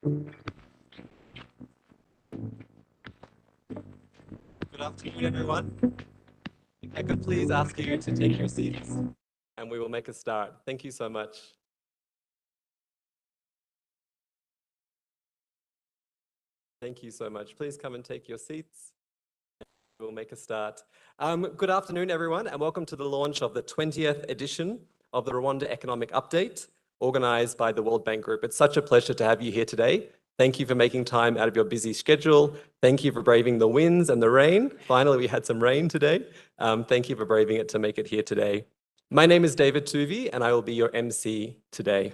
Good afternoon, everyone. If I could please ask you to take your seats and we will make a start. Thank you so much. Thank you so much. Please come and take your seats. We'll make a start. Good afternoon, everyone, and welcome to the launch of the 20th edition of the Rwanda Economic Update, organized by the World Bank Group. It's such a pleasure to have you here today. Thank you for making time out of your busy schedule. Thank you for braving the winds and the rain. Finally, we had some rain today. Thank you for braving it to make it here today. My name is David Tuvi, and I will be your MC today.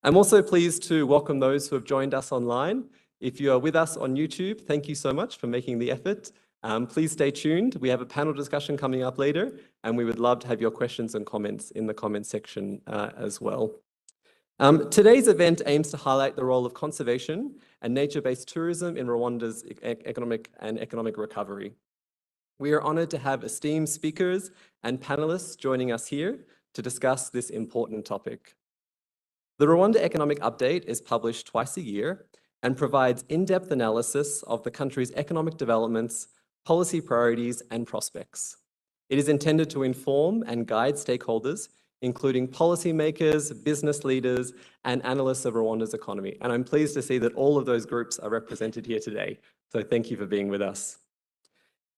I'm also pleased to welcome those who have joined us online. If you are with us on YouTube, thank you so much for making the effort. Please stay tuned. We have a panel discussion coming up later, and we would love to have your questions and comments in the comment section as well. Today's event aims to highlight the role of conservation and nature-based tourism in Rwanda's economic recovery. We are honored to have esteemed speakers and panelists joining us here to discuss this important topic. The Rwanda Economic Update is published twice a year and provides in-depth analysis of the country's economic developments, policy priorities, and prospects. It is intended to inform and guide stakeholders, including policymakers, business leaders, and analysts of Rwanda's economy. And I'm pleased to see that all of those groups are represented here today. So thank you for being with us.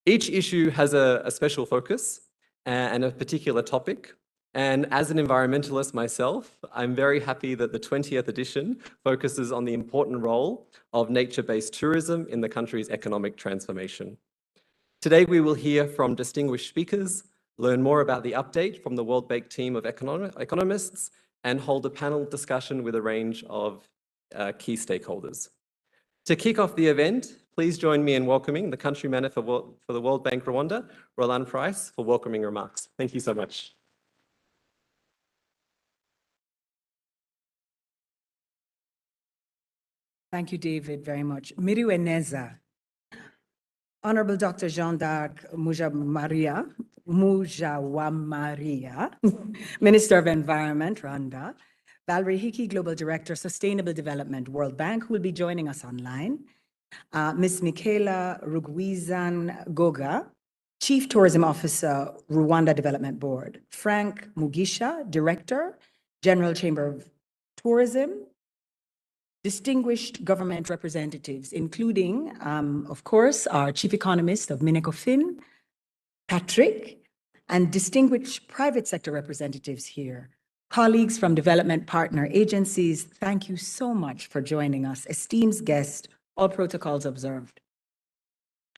Each issue has a special focus and a particular topic. And as an environmentalist myself, I'm very happy that the 20th edition focuses on the important role of nature-based tourism in the country's economic transformation. Today, we will hear from distinguished speakers, learn more about the update from the World Bank team of economists, and hold a panel discussion with a range of key stakeholders. To kick off the event, please join me in welcoming the country manager for the World Bank Rwanda, Roland Price, for welcoming remarks. Thank you so much. Thank you, David, very much. Miriwe Neza. Honorable Dr. Jean-Darc Mujawamaria, Minister of Environment, Rwanda, Valerie Hickey, Global Director, Sustainable Development, World Bank, who will be joining us online, Ms. Michaela Rugwizan Goga, Chief Tourism Officer, Rwanda Development Board, Frank Mugisha, Director, General Chamber of Tourism, distinguished government representatives, including, of course, our Chief Economist of Minecofin, Patrick, and distinguished private sector representatives here. Colleagues from development partner agencies, thank you so much for joining us. Esteemed guests, all protocols observed.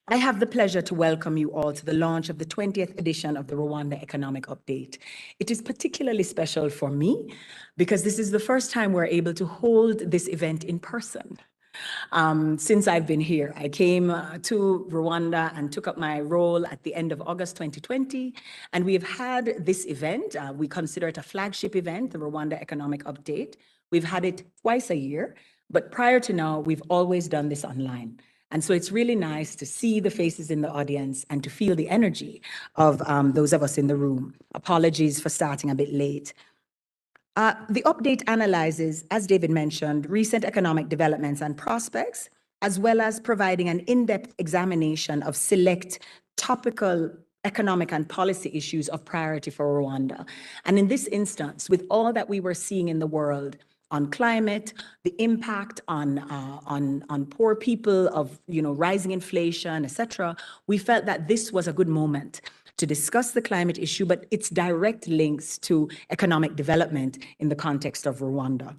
I have the pleasure to welcome you all to the launch of the 20th edition of the Rwanda Economic Update. It is particularly special for me because this is the first time we're able to hold this event in person. Since I've been here, I came to Rwanda and took up my role at the end of August 2020, and we have had this event. We consider it a flagship event, the Rwanda Economic Update. We've had it twice a year, but prior to now, we've always done this online. And so it's really nice to see the faces in the audience and to feel the energy of those of us in the room. Apologies for starting a bit late. The update analyzes, as David mentioned, recent economic developments and prospects, as well as providing an in-depth examination of select topical economic and policy issues of priority for Rwanda. And in this instance, with all that we were seeing in the world, on climate, the impact on poor people of rising inflation, etc., we felt that this was a good moment to discuss the climate issue, but its direct links to economic development in the context of Rwanda.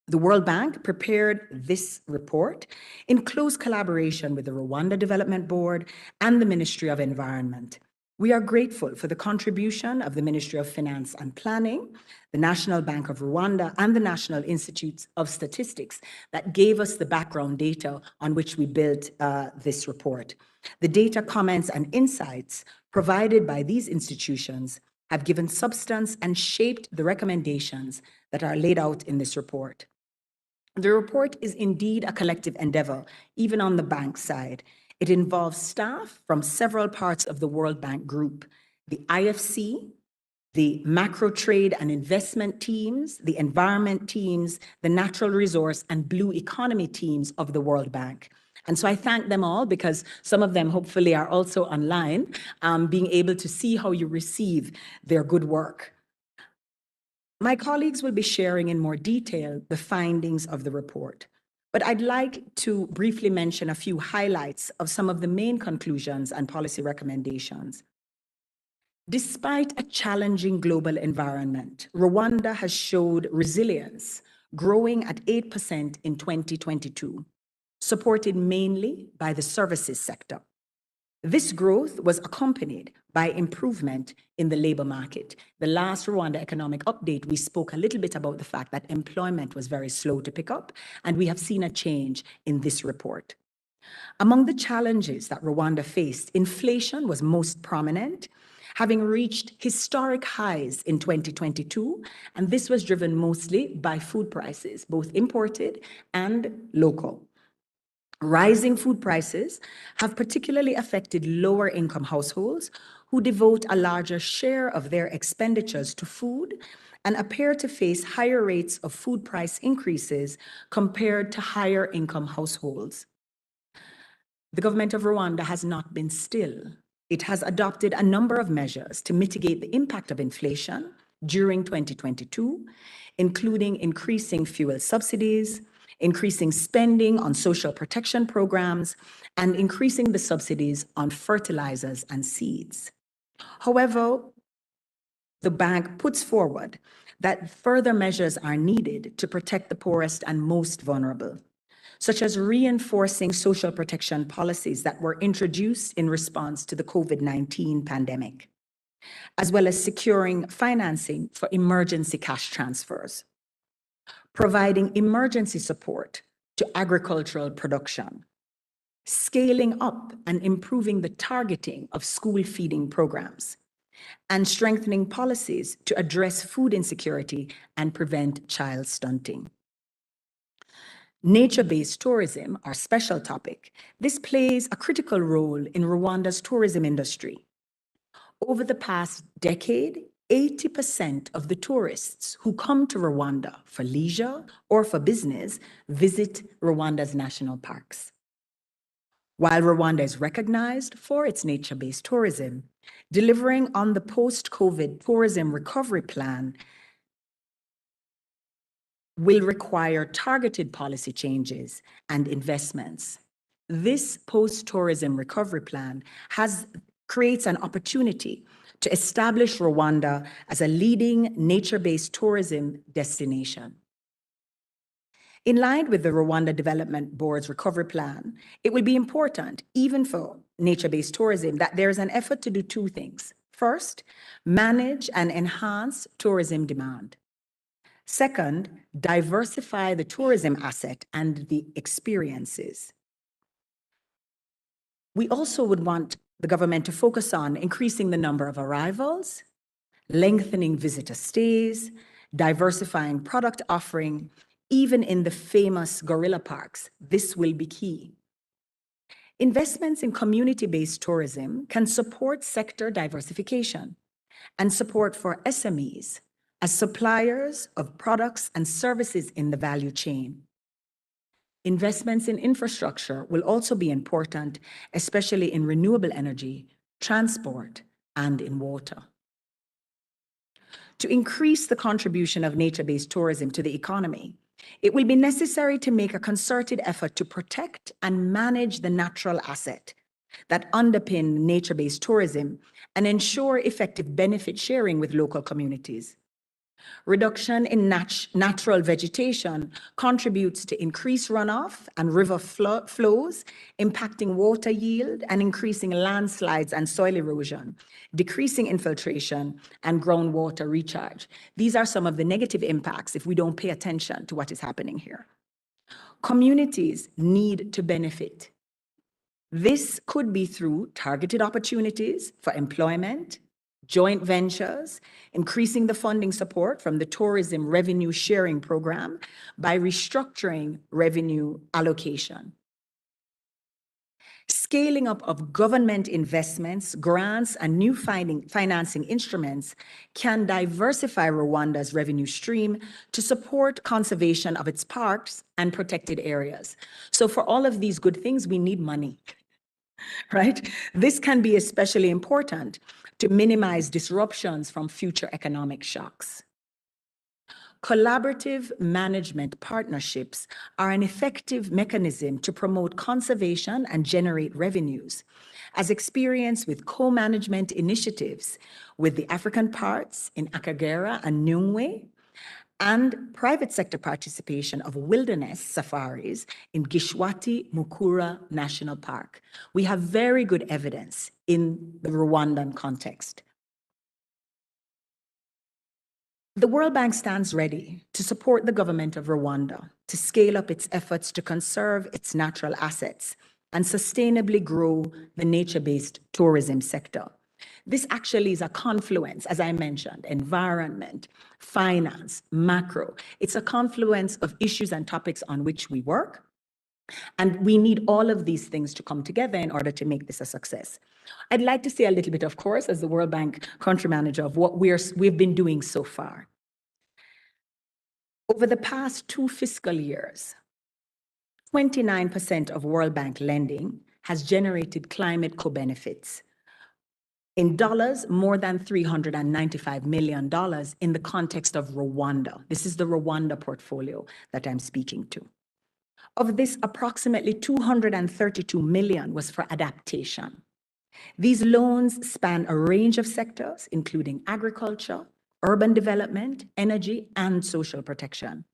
The World Bank prepared this report in close collaboration with the Rwanda Development Board and the Ministry of Environment. We are grateful for the contribution of the Ministry of Finance and Planning, the National Bank of Rwanda, and the National Institute of Statistics that gave us the background data on which we built this report. The data, comments, and insights provided by these institutions have given substance and shaped the recommendations that are laid out in this report. The report is indeed a collective endeavor, even on the bank side. It involves staff from several parts of the World Bank Group, the IFC, the macro trade and investment teams, the environment teams, the natural resource and blue economy teams of the World Bank. And so I thank them all because some of them hopefully are also online, being able to see how you receive their good work. My colleagues will be sharing in more detail the findings of the report, but I'd like to briefly mention a few highlights of some of the main conclusions and policy recommendations. Despite a challenging global environment, Rwanda has showed resilience, growing at 8% in 2022, supported mainly by the services sector. This growth was accompanied by improvement in the labor market. The last Rwanda economic update, we spoke a little bit about the fact that employment was very slow to pick up, and we have seen a change in this report. Among the challenges that Rwanda faced, inflation was most prominent, having reached historic highs in 2022, and this was driven mostly by food prices, both imported and local. Rising food prices have particularly affected lower income households who devote a larger share of their expenditures to food and appear to face higher rates of food price increases compared to higher income households. The government of Rwanda has not been still. It has adopted a number of measures to mitigate the impact of inflation during 2022, including increasing fuel subsidies, increasing spending on social protection programs, and increasing the subsidies on fertilizers and seeds. However, the bank puts forward that further measures are needed to protect the poorest and most vulnerable, such as reinforcing social protection policies that were introduced in response to the COVID-19 pandemic, as well as securing financing for emergency cash transfers, providing emergency support to agricultural production, scaling up and improving the targeting of school feeding programs, and strengthening policies to address food insecurity and prevent child stunting. Nature-based tourism, our special topic, this plays a critical role in Rwanda's tourism industry. Over the past decade, 80% of the tourists who come to Rwanda for leisure or for business visit Rwanda's national parks. While Rwanda is recognized for its nature-based tourism, delivering on the post-COVID tourism recovery plan will require targeted policy changes and investments. This post-tourism recovery plan creates an opportunity to establish Rwanda as a leading nature-based tourism destination. In line with the Rwanda Development Board's recovery plan, it will be important, even for nature-based tourism, that there is an effort to do two things. First, manage and enhance tourism demand. Second, diversify the tourism asset and the experiences. We also would want the government to focus on increasing the number of arrivals, lengthening visitor stays, diversifying product offering, even in the famous gorilla parks. This will be key. Investments in community-based tourism can support sector diversification and support for SMEs as suppliers of products and services in the value chain. Investments in infrastructure will also be important, especially in renewable energy, transport, and in water. To increase the contribution of nature-based tourism to the economy, it will be necessary to make a concerted effort to protect and manage the natural asset that underpin nature-based tourism and ensure effective benefit sharing with local communities. Reduction in natural vegetation contributes to increased runoff and river flows, impacting water yield and increasing landslides and soil erosion, decreasing infiltration and groundwater recharge. These are some of the negative impacts if we don't pay attention to what is happening here. Communities need to benefit. This could be through targeted opportunities for employment, joint ventures, increasing the funding support from the Tourism Revenue Sharing Program by restructuring revenue allocation. scaling up of government investments, grants, and new financing instruments can diversify Rwanda's revenue stream to support conservation of its parks and protected areas. So for all of these good things, we need money, right? This can be especially important to minimize disruptions from future economic shocks. Collaborative management partnerships are an effective mechanism to promote conservation and generate revenues, as experienced with co-management initiatives with the African parts in Akagera and Nyungwe, and private sector participation of wilderness safaris in Gishwati Mukura National Park. We have very good evidence in the Rwandan context. The World Bank stands ready to support the government of Rwanda to scale up its efforts to conserve its natural assets and sustainably grow the nature-based tourism sector. This actually is a confluence, as I mentioned, environment, finance, macro. It's a confluence of issues and topics on which we work. And we need all of these things to come together in order to make this a success. I'd like to say a little bit, of course, as the World Bank country manager, of what we've been doing so far. Over the past 2 fiscal years, 29% of World Bank lending has generated climate co-benefits. In dollars, more than $395 million in the context of Rwanda. This is the Rwanda portfolio that I'm speaking to. Of this, approximately $232 million was for adaptation. These loans span a range of sectors, including agriculture, urban development, energy, and social protection.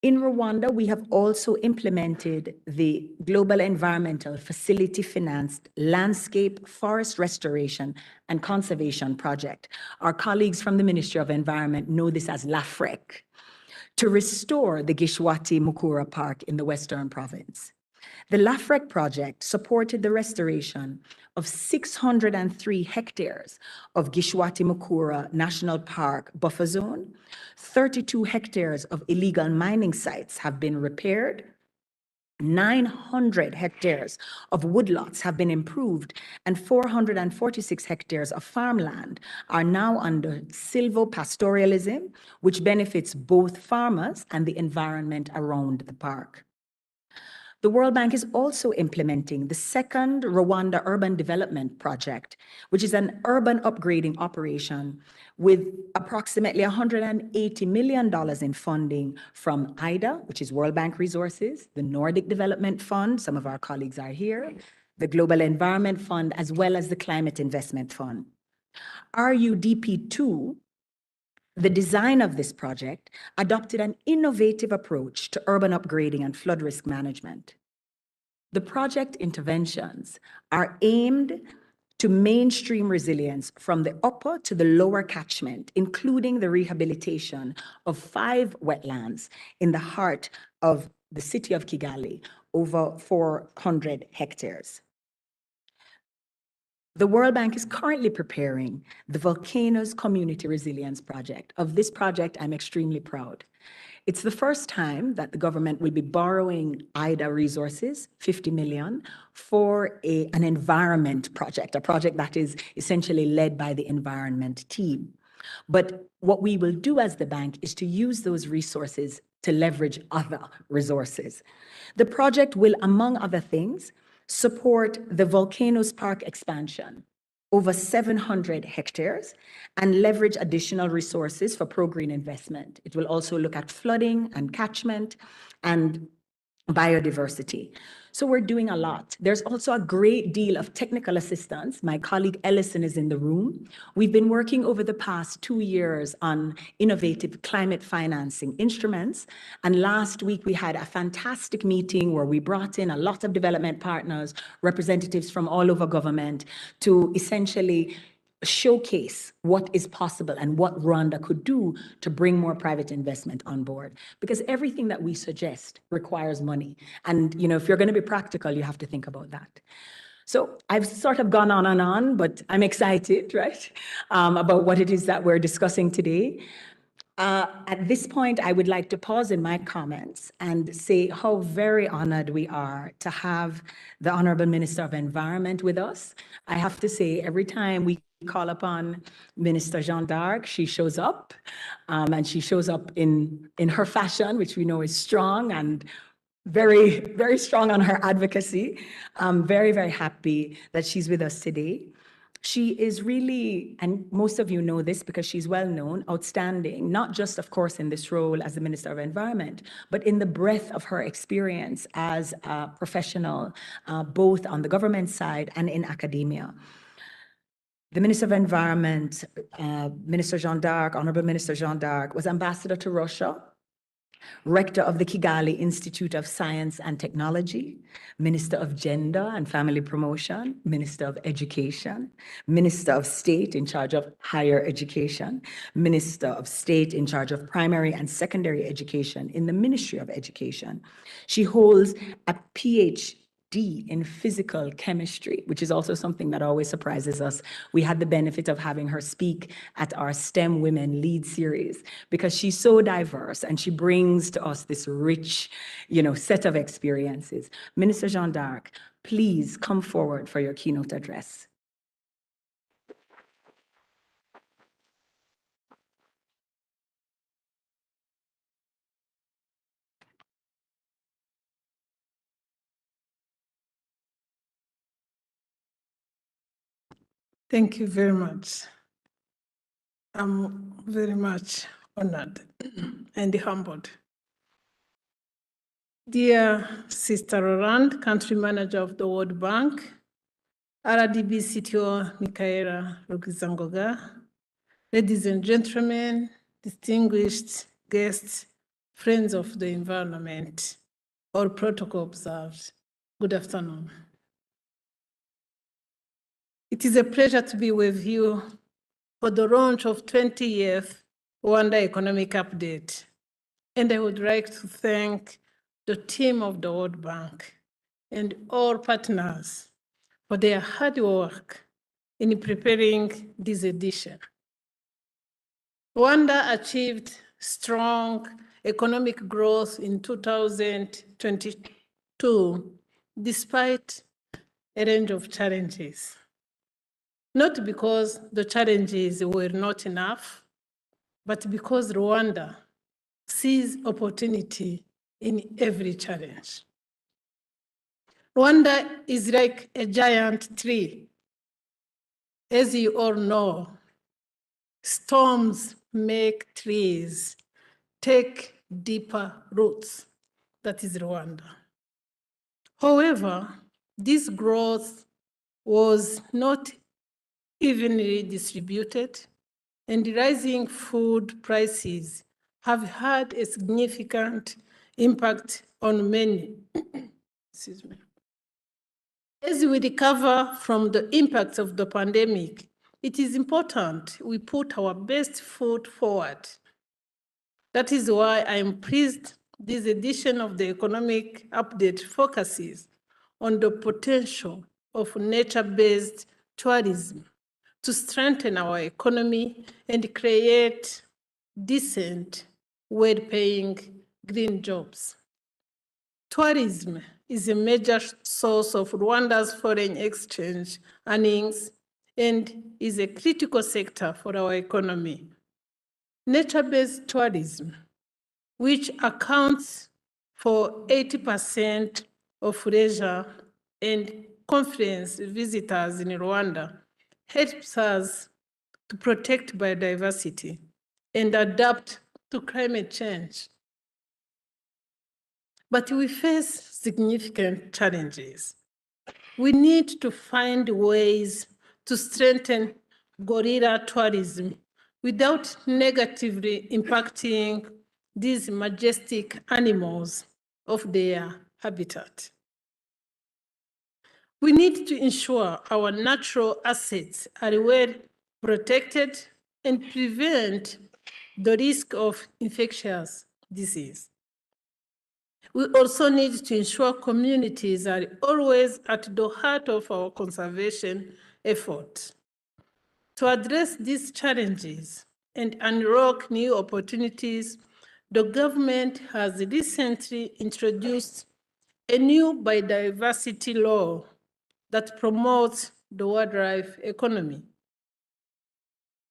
In Rwanda, we have also implemented the Global Environmental Facility Financed Landscape Forest Restoration and Conservation Project. Our colleagues from the Ministry of Environment know this as LAFREC, to restore the Gishwati Mukura Park in the Western Province. The LAFREC project supported the restoration of 603 hectares of Gishwati Mukura National Park buffer zone. 32 hectares of illegal mining sites have been repaired. 900 hectares of woodlots have been improved, and 446 hectares of farmland are now under silvopastoralism, which benefits both farmers and the environment around the park. The World Bank is also implementing the second Rwanda Urban Development Project, which is an urban upgrading operation with approximately $180 million in funding from IDA, which is World Bank resources, the Nordic Development Fund, some of our colleagues are here, the Global Environment Fund, as well as the Climate Investment Fund. REU20, the design of this project, adopted an innovative approach to urban upgrading and flood risk management. The project interventions are aimed to mainstream resilience from the upper to the lower catchment, including the rehabilitation of 5 wetlands in the heart of the city of Kigali, over 400 hectares. The World Bank is currently preparing the Volcanoes Community Resilience Project. Of this project, I'm extremely proud. It's the first time that the government will be borrowing IDA resources, 50 million, for an environment project, a project that is essentially led by the environment team. But what we will do as the bank is to use those resources to leverage other resources. The project will, among other things, support the Volcanoes Park expansion, over 700 hectares, and leverage additional resources for pro-green investment. It will also look at flooding and catchment and biodiversity. So we're doing a lot. There's also a great deal of technical assistance. My colleague Ellison is in the room. We've been working over the past 2 years on innovative climate financing instruments. And last week we had a fantastic meeting where we brought in a lot of development partners, representatives from all over government, to essentially showcase what is possible and what Rwanda could do to bring more private investment on board. Because everything that we suggest requires money. And if you're going to be practical, you have to think about that. So I've sort of gone on and on, but I'm excited, right, about what it is that we're discussing today. At this point, I would like to pause in my comments and say how very honored we are to have the Honorable Minister of Environment with us. I have to say, every time we call upon Minister Jeanne d'Arc, she shows up, and she shows up in her fashion, which we know is strong and very, very strong on her advocacy. I'm very, very happy that she's with us today. She is really, and most of you know this because she's well known, outstanding, not just, of course, in this role as the Minister of Environment, but in the breadth of her experience as a professional, both on the government side and in academia. The Minister of Environment, Minister Jeanne d'Arc, Honorable Minister Jeanne d'Arc, was ambassador to Russia, rector of the Kigali Institute of Science and Technology, Minister of Gender and Family Promotion, Minister of Education, Minister of State in charge of Higher Education, Minister of State in charge of Primary and Secondary Education in the Ministry of Education. She holds a PhD in physical chemistry, which is also something that always surprises us. We had the benefit of having her speak at our STEM Women Lead series because she's so diverse and she brings to us this rich, set of experiences. Minister Jeanne d'Arc, please come forward for your keynote address. Thank you very much. I'm very much honored and humbled. Dear Sister Roland, Country Manager of the World Bank, RDB CTO Michaela Rugizangoga, ladies and gentlemen, distinguished guests, friends of the environment, all protocol observed, good afternoon. It is a pleasure to be with you for the launch of 20th Rwanda Economic Update. And I would like to thank the team of the World Bank and all partners for their hard work in preparing this edition. Rwanda achieved strong economic growth in 2022, despite a range of challenges. Not because the challenges were not enough, but because Rwanda sees opportunity in every challenge. Rwanda is like a giant tree. As you all know, storms make trees take deeper roots. That is Rwanda. However, this growth was not evenly distributed, and rising food prices have had a significant impact on many. Excuse me. As we recover from the impacts of the pandemic, it is important we put our best foot forward. That is why I am pleased this edition of the Economic Update focuses on the potential of nature-based tourism to strengthen our economy and create decent, well-paying green jobs. Tourism is a major source of Rwanda's foreign exchange earnings and is a critical sector for our economy. Nature-based tourism, which accounts for 80% of leisure and conference visitors in Rwanda, helps us to protect biodiversity and adapt to climate change. But we face significant challenges. We need to find ways to strengthen gorilla tourism without negatively impacting these majestic animals of their habitat. We need to ensure our natural assets are well protected and prevent the risk of infectious disease. We also need to ensure communities are always at the heart of our conservation efforts. To address these challenges and unlock new opportunities, the government has recently introduced a new biodiversity law that promotes the wildlife economy.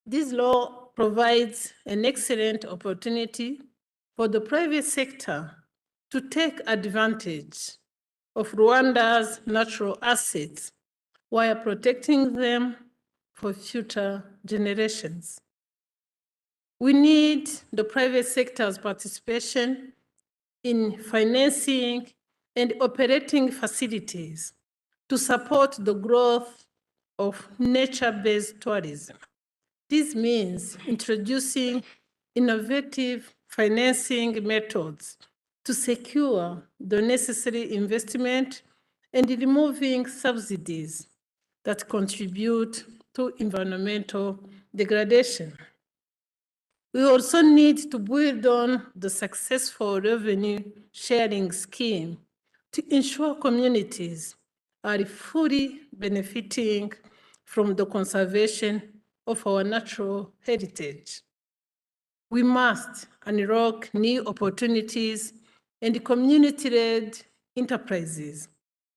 This law provides an excellent opportunity for the private sector to take advantage of Rwanda's natural assets while protecting them for future generations. We need the private sector's participation in financing and operating facilities to support the growth of nature-based tourism. This means introducing innovative financing methods to secure the necessary investment and removing subsidies that contribute to environmental degradation. We also need to build on the successful revenue sharing scheme to ensure communities are fully benefiting from the conservation of our natural heritage. We must unlock new opportunities and community-led enterprises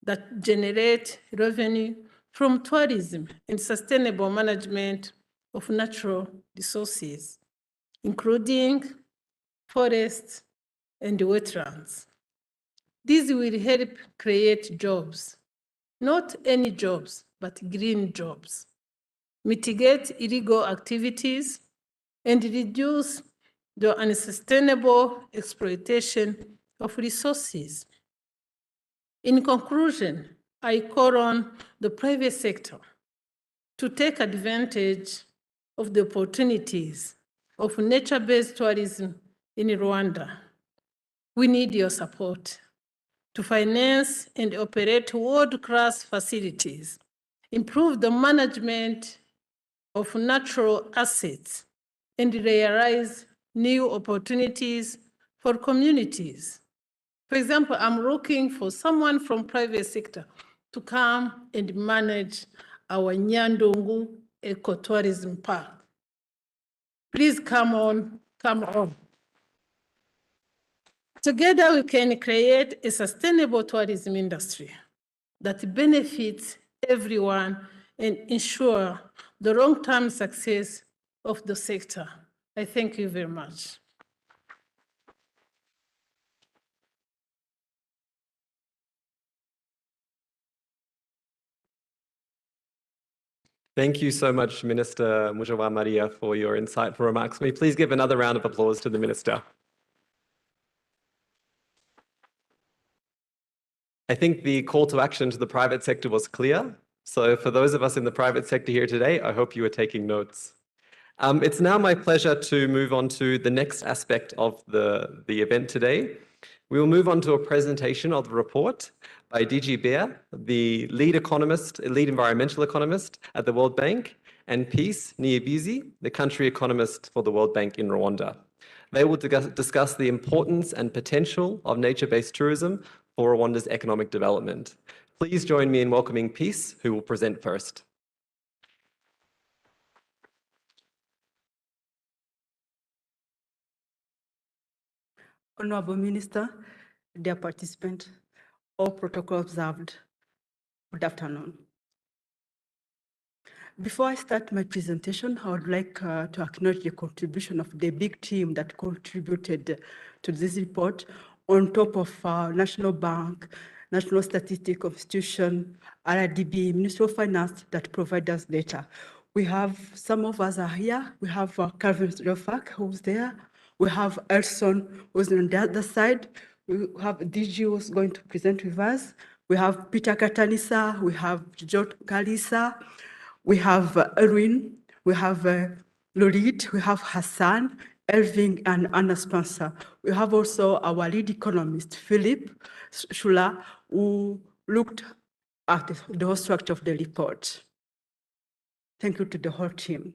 that generate revenue from tourism and sustainable management of natural resources, including forests and wetlands. This will help create jobs, not any jobs, but green jobs, mitigate illegal activities, and reduce the unsustainable exploitation of resources. In conclusion, I call on the private sector to take advantage of the opportunities of nature-based tourism in Rwanda. We need your support to finance and operate world-class facilities, improve the management of natural assets, and realize new opportunities for communities. For example, I'm looking for someone from private sector to come and manage our Nyandungu Ecotourism Park. Please come on, come on. Together we can create a sustainable tourism industry that benefits everyone and ensure the long-term success of the sector. I thank you very much. Thank you so much, Minister Mujawa Maria, for your insightful remarks. May we please give another round of applause to the Minister. I think the call to action to the private sector was clear. So for those of us in the private sector here today, I hope you are taking notes. It's now my pleasure to move on to the next aspect of the event today. We will move on to a presentation of the report by DG Bear, the lead environmental economist at the World Bank, and Peace Niyibizi, the country economist for the World Bank in Rwanda. They will discuss the importance and potential of nature-based tourism for Rwanda's economic development. Please join me in welcoming Peace, who will present first. Honorable Minister, dear participants, all protocol observed, good afternoon. Before I start my presentation, I would like to acknowledge the contribution of the big team that contributed to this report on top of National Bank, National Statistical Institution, RDB, Ministry of Finance that provide us data. We have, some of us are here. We have Calvin Rofak, who's there. We have Elson, who's on the other side. We have DG who's going to present with us. We have Peter Katanisa, we have George Kalisa, we have Erwin, we have Lorit, we have Hassan, Irving, and Anna Spencer. We have also our lead economist, Philip Shula, who looked at the whole structure of the report. Thank you to the whole team.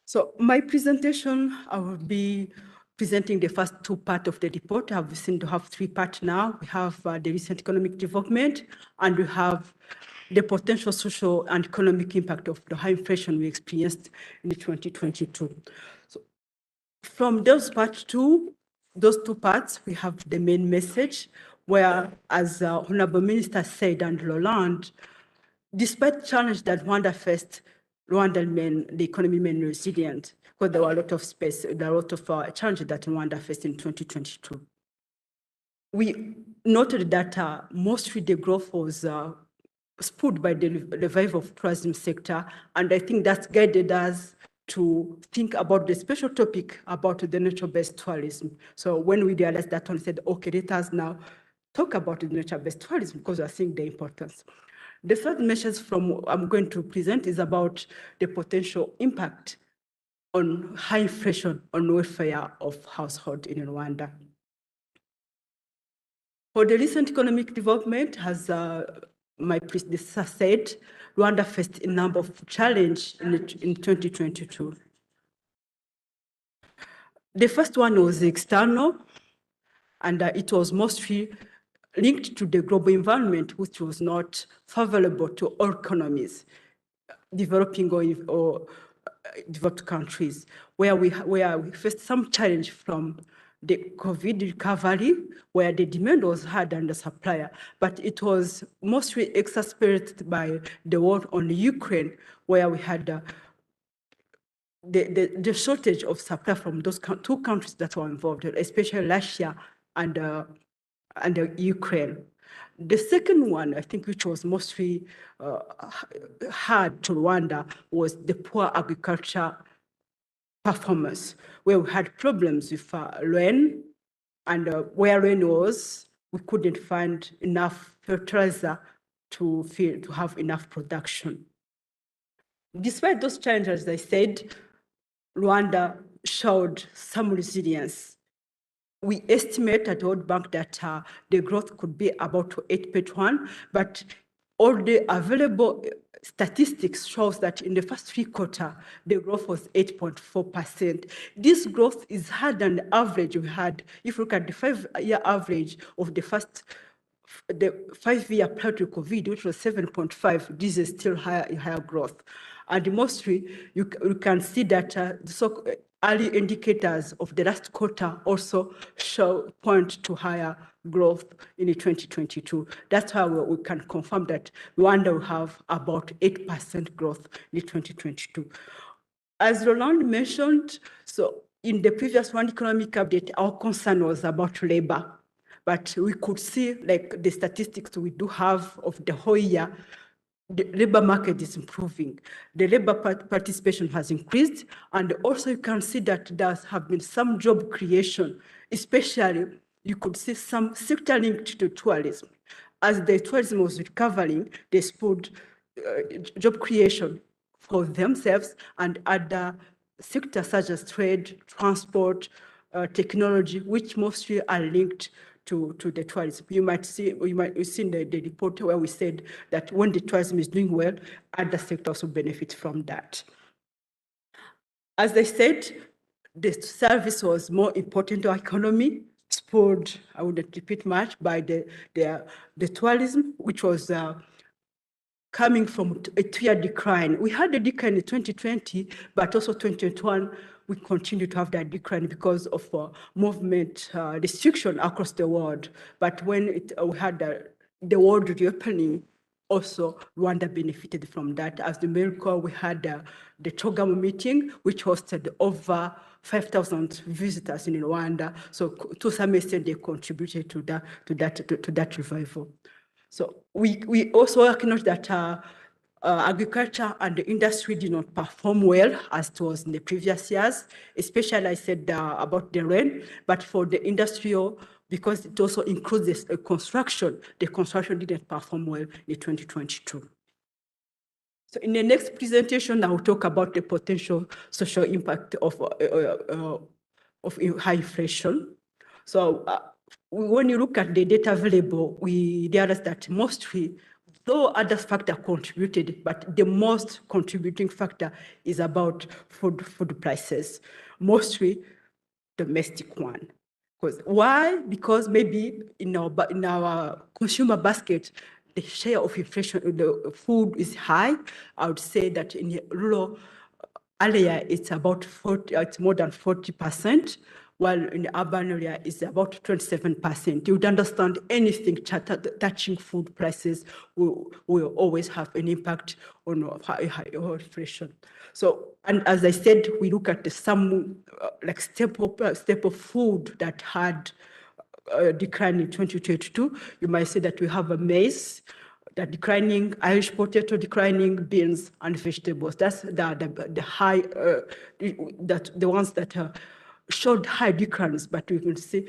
So my presentation, I will be presenting the first two parts of the report. We seem to have three parts now. We have the recent economic development, and we have the potential social and economic impact of the high inflation we experienced in 2022. So from those two parts, we have the main message, where, as Honorable Minister said, and Roland, despite challenge that Rwanda faced, the economy remained resilient, because there were a lot of challenges that Rwanda faced in 2022. We noted that mostly the growth was spurred by the revival of tourism sector, and I think that's guided us to think about the special topic about the nature-based tourism. So when we realized that, we said, okay, let us now talk about the nature-based tourism, because we're seeing the importance. The third message I'm going to present is about the potential impact on high inflation on welfare of households in Rwanda. For the recent economic development, as my predecessor said, Rwanda faced a number of challenges in 2022. The first one was external, and it was mostly linked to the global environment, which was not favorable to all economies, developing or developed countries, where we faced some challenge from the COVID recovery, where the demand was higher than the supply, but it was mostly exacerbated by the war on Ukraine, where we had the shortage of supply from those two countries that were involved, especially Russia and Ukraine. The second one, I think, which was mostly hard to Rwanda, was the poor agriculture performance, where we had problems with rain, and where rain was, we couldn't find enough fertilizer to have enough production. Despite those challenges, as I said, Rwanda showed some resilience. We estimate at World Bank that the growth could be about 8.1, but all the available statistics shows that in the first three quarters, the growth was 8.4%. This growth is higher than the average we had. If you look at the 5-year average of the 5 year prior to COVID, which was 7.5, this is still higher growth. And mostly, you can see that the early indicators of the last quarter also point to higher growth in 2022. That's how we can confirm that Rwanda will have about 8% growth in 2022. As Roland mentioned, so in the previous World Economic Update, our concern was about labor. But we could see, like, the statistics we do have of the whole year, the labor market is improving. The labor participation has increased, and also you can see that there have been some job creation, especially you could see some sector linked to tourism. As the tourism was recovering, they spurred job creation for themselves and other sectors such as trade, transport, technology, which mostly are linked to the tourism. You've seen the report where we said that when the tourism is doing well, other sectors will benefit from that. As I said, the service was more important to our economy, spurred, I wouldn't repeat much, by the tourism, which was coming from a 2-year decline. We had a decline in 2020, but also 2021, we continue to have that decline because of movement restriction across the world. But when we had the world reopening, also Rwanda benefited from that. As the miracle, we had the Chogamo meeting, which hosted over 5,000 visitors in Rwanda. So to some extent, they contributed to that revival. So we also acknowledge that agriculture and the industry did not perform well as it was in the previous years, especially I said about the rain, but for the industrial, because it also includes the construction didn't perform well in 2022. So in the next presentation, I will talk about the potential social impact of high inflation. So when you look at the data available, we realize that mostly, though other factors contributed, but the most contributing factor is about food prices, mostly domestic one. Why? Because maybe in our consumer basket, the share of inflation, the food is high. I would say that in rural area, it's about 40, it's more than 40%, while in the urban area, it's about 27%. You would understand anything touching food prices will always have an impact on high inflation. So, and as I said, we look at some like staple food that had decline in 2022. You might say that we have a maize, that declining, Irish potato declining, beans and vegetables. That's the high, that the ones that showed high declines, but we can see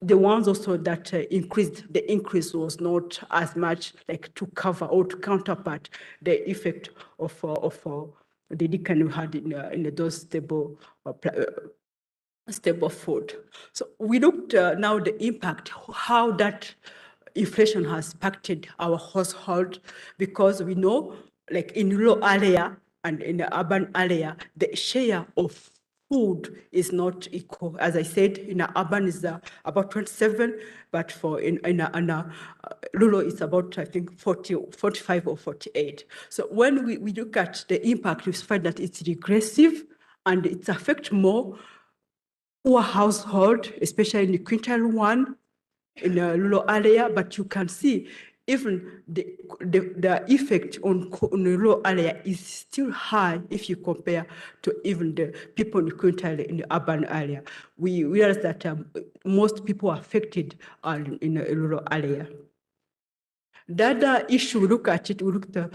the ones also that increased, the increase was not as much like to cover or to counterpart the effect of the decline we had in those stable food. So we looked now the impact, how that inflation has impacted our household, because we know like in rural area and in the urban area, the share of food is not equal. As I said, in urban is about 27, but for in rural it's about, I think, 45 or 48. So when we look at the impact, we find that it's regressive and it affects more poor household, especially in the quintile 1 in a rural area, but you can see even the effect on the rural area is still high if you compare to even the people in the quintile in the urban area. We realize that most people are affected in the rural area. The other issue we look at it, we looked at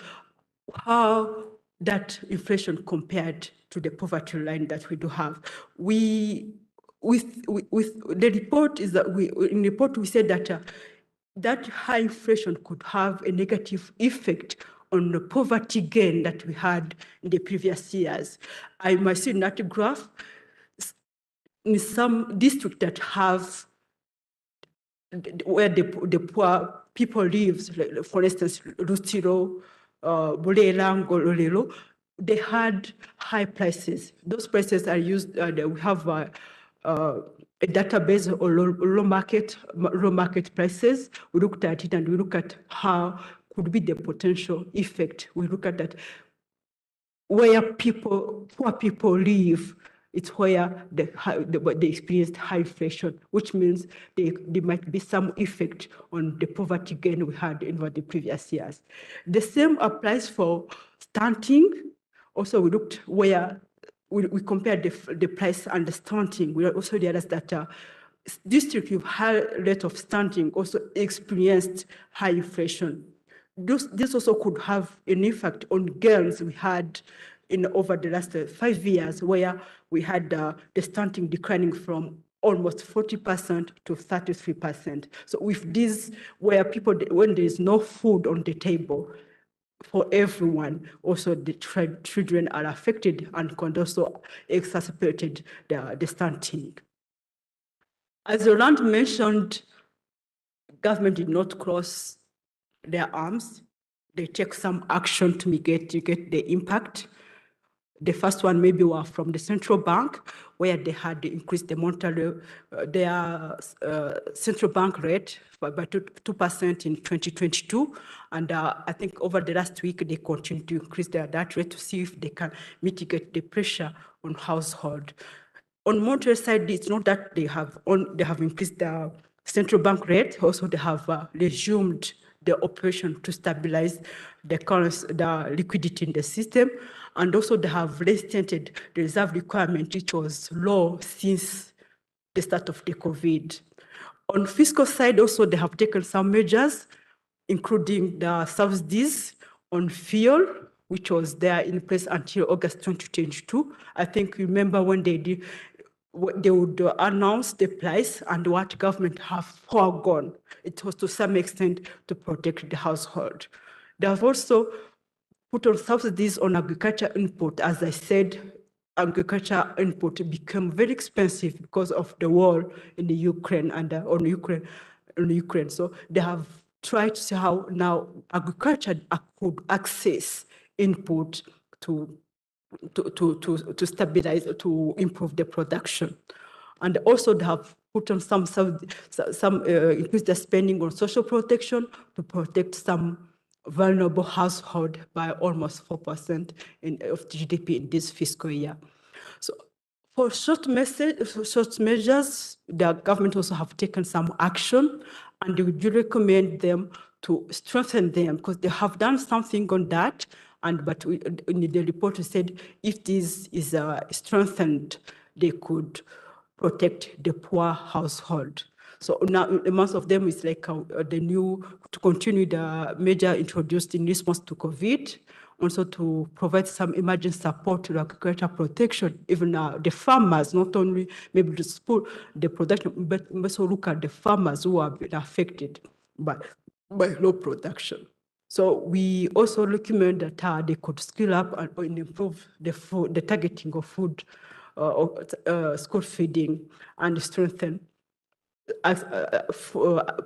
how that inflation compared to the poverty line that we do have. With the report is that in the report we said that that high inflation could have a negative effect on the poverty gain that we had in the previous years. I might see in that graph in some districts that have where the poor people live, like, for instance, Rutiro, Bulela, Ngololelo, they had high prices. Those prices are used, we have a database of low market prices. We looked at it and we look at how could be the potential effect. We look at that where poor people live, it's where they experienced high inflation, which means there might be some effect on the poverty gain we had in the previous years. The same applies for stunting. Also, we looked where we compared the price and the stunting. We also realized that districts with high rate of stunting also experienced high inflation. This also could have an effect on gains we had over the last 5 years, where we had the stunting declining from almost 40% to 33%. So with this, where when there is no food on the table for everyone, also the children are affected and can also exacerbated the stunting. As Roland mentioned, government did not cross their arms. They take some action to mitigate the impact. The first one maybe were from the central bank, where they had increased the monetary, their central bank rate by 2% in 2022. And I think over the last week, they continue to increase that rate to see if they can mitigate the pressure on household. On monetary side, it's not that they have increased the central bank rate. Also, they have resumed the operation to stabilize the liquidity in the system. And also they have restated the reserve requirement, which was low since the start of the COVID. On fiscal side, also they have taken some measures, including the subsidies on fuel, which was there in place until August 2022. I think you remember when they would announce the price, and what government have foregone. It was to some extent to protect the household. They have also put on subsidies on agriculture input. As I said, agriculture input became very expensive because of the war in the Ukraine and on Ukraine. So they have tried to see how now agriculture could access input to stabilize, to improve the production. And also they have put on increase their spending on social protection to protect some vulnerable household by almost 4% of GDP in this fiscal year. So for short measures, the government also have taken some action, and we do recommend them to strengthen them because they have done something on that. But in the report, we said if this is strengthened, they could protect the poor household. So now most of them is like the new, to continue the measure introduced in response to COVID, also to provide some emergency support to agricultural protection, even the farmers, not only maybe to support the production, but also look at the farmers who have been affected by low production. So we also recommend that they could scale up and improve the targeting of food, school feeding, and strengthen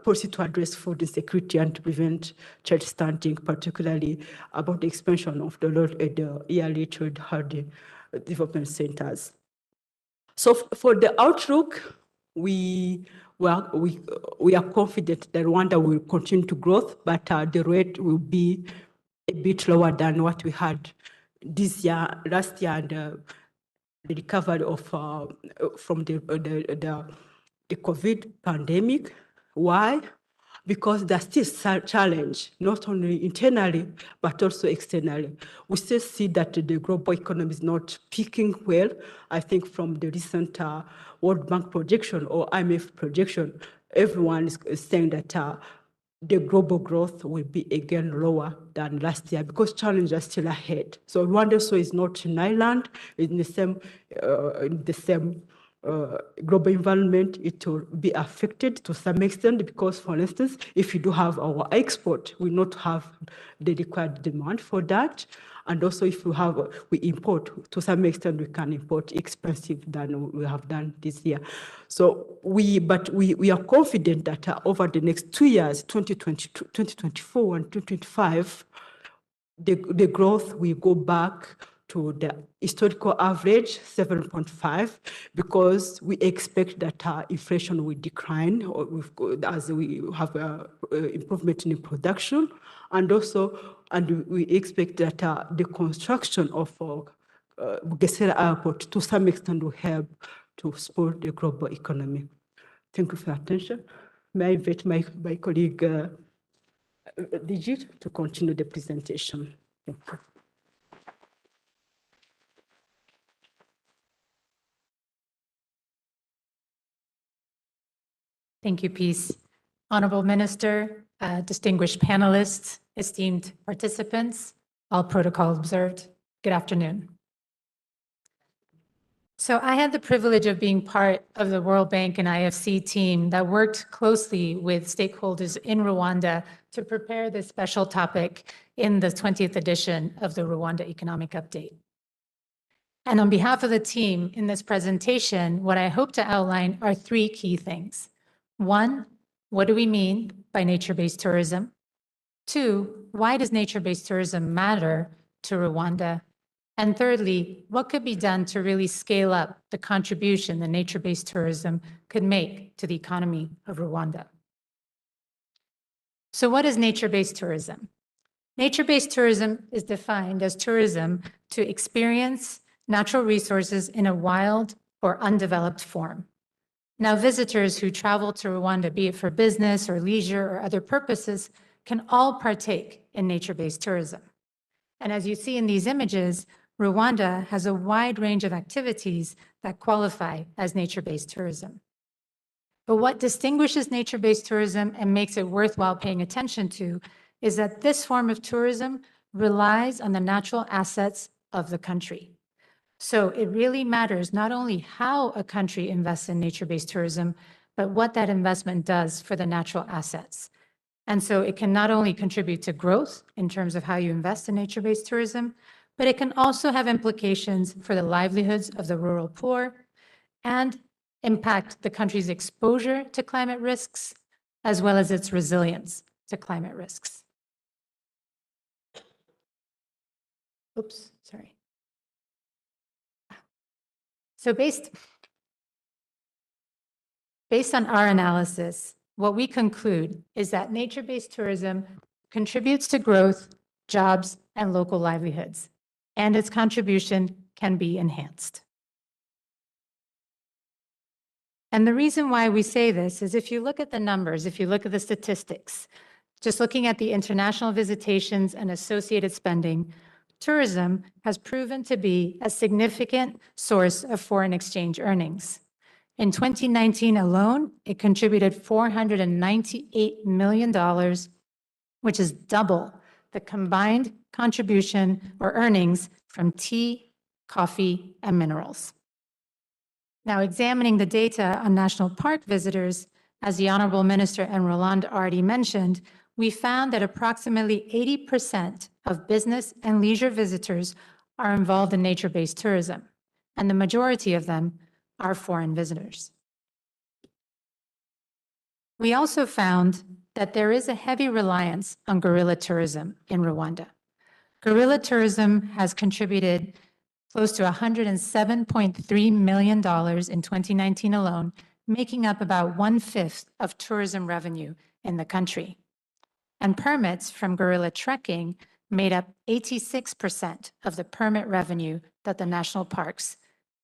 policy to address food insecurity and to prevent child stunting, particularly about the expansion of the yearly child development centers. So for the outlook, we are confident that Rwanda will continue to grow, but the rate will be a bit lower than what we had this year, last year, and the recovery of from the COVID pandemic. Why? Because there's still challenge, not only internally, but also externally. We still see that the global economy is not peaking well. I think from the recent World Bank projection or IMF projection, everyone is saying that the global growth will be again lower than last year because challenges are still ahead. So Rwanda also is not an island, in the same global environment. It will be affected to some extent because, for instance, if you do have our export, we not have the required demand for that. And also if we import, to some extent, we can import expensive than we have done this year. So we are confident that over the next 2 years, 2024 and 2025, the growth will go back to the historical average, 7.5, because we expect that inflation will decline as we have improvement in production. And we expect that the construction of Bugesera Airport to some extent will help to support the global economy. Thank you for your attention. May I invite my colleague Digit to continue the presentation. Thank you. Thank you, Peace. Honorable Minister, distinguished panelists, esteemed participants, all protocol observed, good afternoon. So I had the privilege of being part of the World Bank and IFC team that worked closely with stakeholders in Rwanda to prepare this special topic in the 20th edition of the Rwanda Economic Update. And on behalf of the team in this presentation, what I hope to outline are 3 key things. 1, what do we mean by nature-based tourism? 2, why does nature-based tourism matter to Rwanda? And thirdly, what could be done to really scale up the contribution that nature-based tourism could make to the economy of Rwanda? So what is nature-based tourism? Nature-based tourism is defined as tourism to experience natural resources in a wild or undeveloped form. Now, visitors who travel to Rwanda, be it for business or leisure or other purposes, can all partake in nature-based tourism. And as you see in these images, Rwanda has a wide range of activities that qualify as nature-based tourism. But what distinguishes nature-based tourism and makes it worthwhile paying attention to is that this form of tourism relies on the natural assets of the country. So it really matters not only how a country invests in nature-based tourism, but what that investment does for the natural assets. And so it can not only contribute to growth in terms of how you invest in nature-based tourism, but it can also have implications for the livelihoods of the rural poor and impact the country's exposure to climate risks, as well as its resilience to climate risks. Oops, sorry. So Based on our analysis, what we conclude is that nature-based tourism contributes to growth, jobs, and local livelihoods, and its contribution can be enhanced. And the reason why we say this is if you look at the numbers, if you look at the statistics, just looking at the international visitations and associated spending, tourism has proven to be a significant source of foreign exchange earnings. In 2019 alone, it contributed $498 million, which is double the combined contribution or earnings from tea, coffee, and minerals. Now, examining the data on national park visitors, as the Honorable Minister and Roland already mentioned, we found that approximately 80% of business and leisure visitors are involved in nature-based tourism, and the majority of them are foreign visitors. We also found that there is a heavy reliance on guerrilla tourism in Rwanda. Guerrilla tourism has contributed close to $107.3 million in 2019 alone, making up about 1/5 of tourism revenue in the country. And permits from guerrilla trekking made up 86% of the permit revenue that the national parks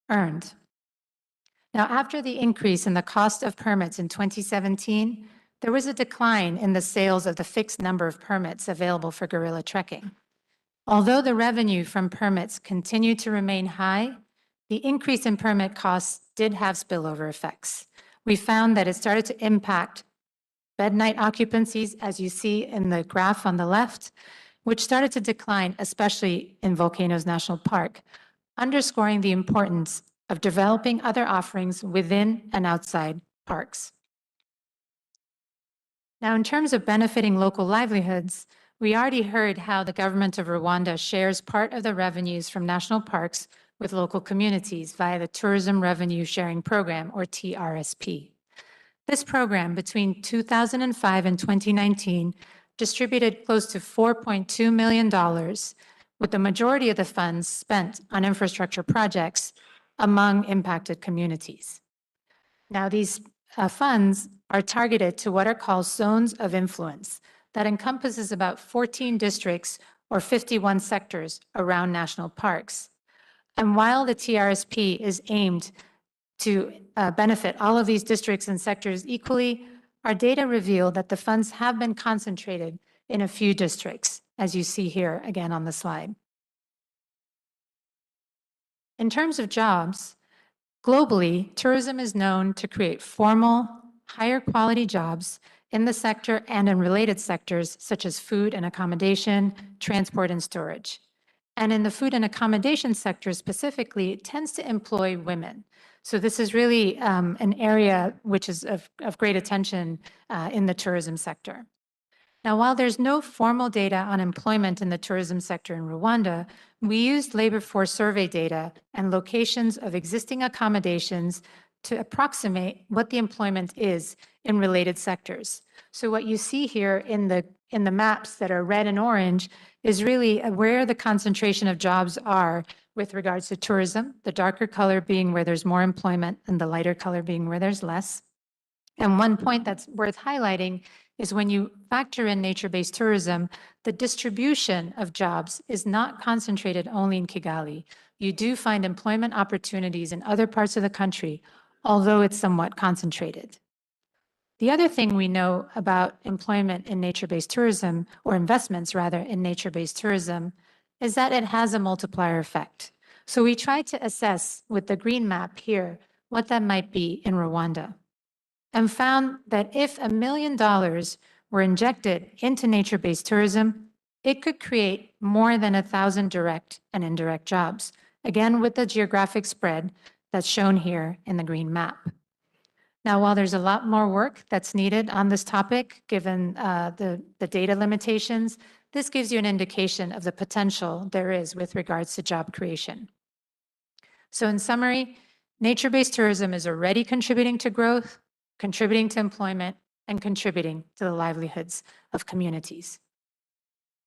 earned. Now, after the increase in the cost of permits in 2017, there was a decline in the sales of the fixed number of permits available for guerrilla trekking. Although the revenue from permits continued to remain high, the increase in permit costs did have spillover effects. We found that it started to impact bed night occupancies, as you see in the graph on the left, which started to decline, especially in Volcanoes National Park, underscoring the importance of developing other offerings within and outside parks. Now, in terms of benefiting local livelihoods, we already heard how the government of Rwanda shares part of the revenues from national parks with local communities via the Tourism Revenue Sharing Program, or TRSP. This program, between 2005 and 2019, distributed close to $4.2 million, with the majority of the funds spent on infrastructure projects among impacted communities. Now, these funds are targeted to what are called zones of influence that encompasses about 14 districts or 51 sectors around national parks. And while the TRSP is aimed to benefit all of these districts and sectors equally, our data reveal that the funds have been concentrated in a few districts, as you see here again on the slide. In terms of jobs, globally, tourism is known to create formal, higher quality jobs in the sector and in related sectors such as food and accommodation, transport and storage. And in the food and accommodation sector specifically, it tends to employ women. So this is really an area which is of great attention in the tourism sector. Now, while there's no formal data on employment in the tourism sector in Rwanda, we used labor force survey data and locations of existing accommodations to approximate what the employment is in related sectors. So what you see here in the maps that are red and orange is really where the concentration of jobs are with regards to tourism, the darker color being where there's more employment and the lighter color being where there's less. And one point that's worth highlighting is when you factor in nature-based tourism, the distribution of jobs is not concentrated only in Kigali. You do find employment opportunities in other parts of the country, although it's somewhat concentrated. The other thing we know about employment in nature-based tourism, or investments rather, in nature-based tourism, is that it has a multiplier effect. So we tried to assess with the green map here what that might be in Rwanda, and found that if $1 million were injected into nature-based tourism, it could create more than 1,000 direct and indirect jobs, again with the geographic spread that's shown here in the green map. Now, while there's a lot more work that's needed on this topic, given the data limitations, this gives you an indication of the potential there is with regards to job creation. So in summary, nature-based tourism is already contributing to growth, contributing to employment, and contributing to the livelihoods of communities.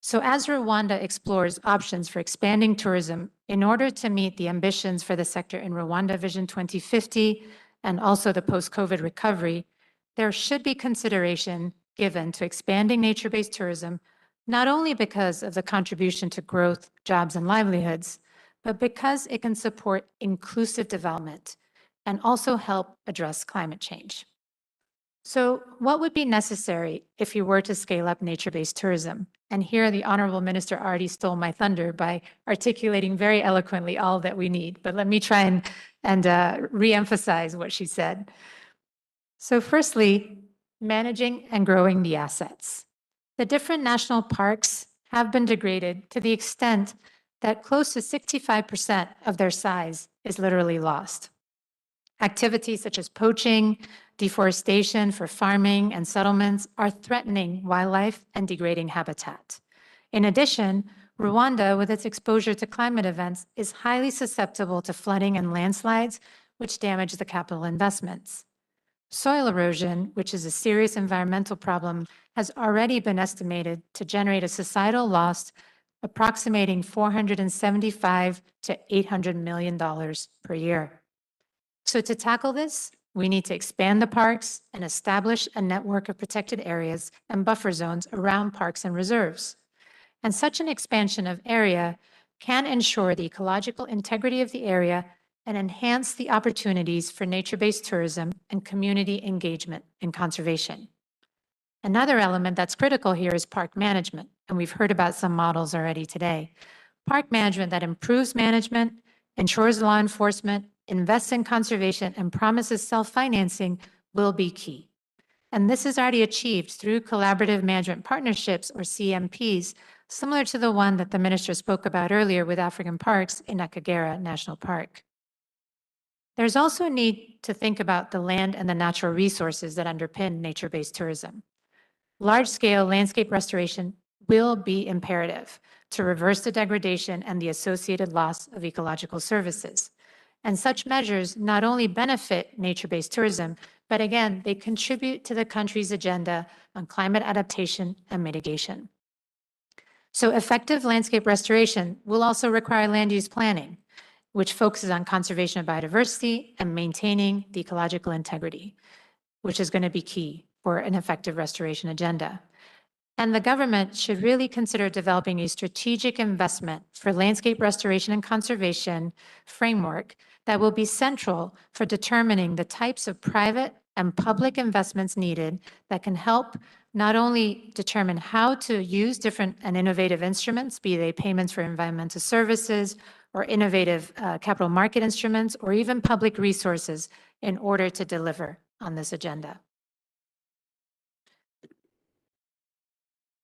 So as Rwanda explores options for expanding tourism in order to meet the ambitions for the sector in Rwanda Vision 2050, and also the post-COVID recovery, there should be consideration given to expanding nature-based tourism, not only because of the contribution to growth, jobs, and livelihoods, but because it can support inclusive development and also help address climate change. So what would be necessary if you were to scale up nature-based tourism? And here the Honorable Minister already stole my thunder by articulating very eloquently all that we need, but let me try and re-emphasize what she said. So firstly, managing and growing the assets. The different national parks have been degraded to the extent that close to 65% of their size is literally lost. Activities such as poaching, deforestation for farming and settlements are threatening wildlife and degrading habitat. In addition, Rwanda, with its exposure to climate events, is highly susceptible to flooding and landslides, which damage the capital investments. Soil erosion, which is a serious environmental problem, has already been estimated to generate a societal loss approximating $475 to $800 million per year. So to tackle this, we need to expand the parks and establish a network of protected areas and buffer zones around parks and reserves. And such an expansion of area can ensure the ecological integrity of the area and enhance the opportunities for nature-based tourism and community engagement in conservation. Another element that's critical here is park management, and we've heard about some models already today. Park management that improves management, ensures law enforcement, invests in conservation, and promises self-financing will be key. And this is already achieved through collaborative management partnerships, or CMPs, similar to the one that the minister spoke about earlier with African parks in Akagera National Park. There's also a need to think about the land and the natural resources that underpin nature-based tourism. Large-scale landscape restoration will be imperative to reverse the degradation and the associated loss of ecological services. And such measures not only benefit nature-based tourism, but again, they contribute to the country's agenda on climate adaptation and mitigation. So effective landscape restoration will also require land use planning, which focuses on conservation of biodiversity and maintaining the ecological integrity, which is going to be key for an effective restoration agenda. And the government should really consider developing a strategic investment for landscape restoration and conservation framework that will be central for determining the types of private and public investments needed that can help not only determine how to use different and innovative instruments, be they payments for environmental services or innovative capital market instruments, or even public resources in order to deliver on this agenda.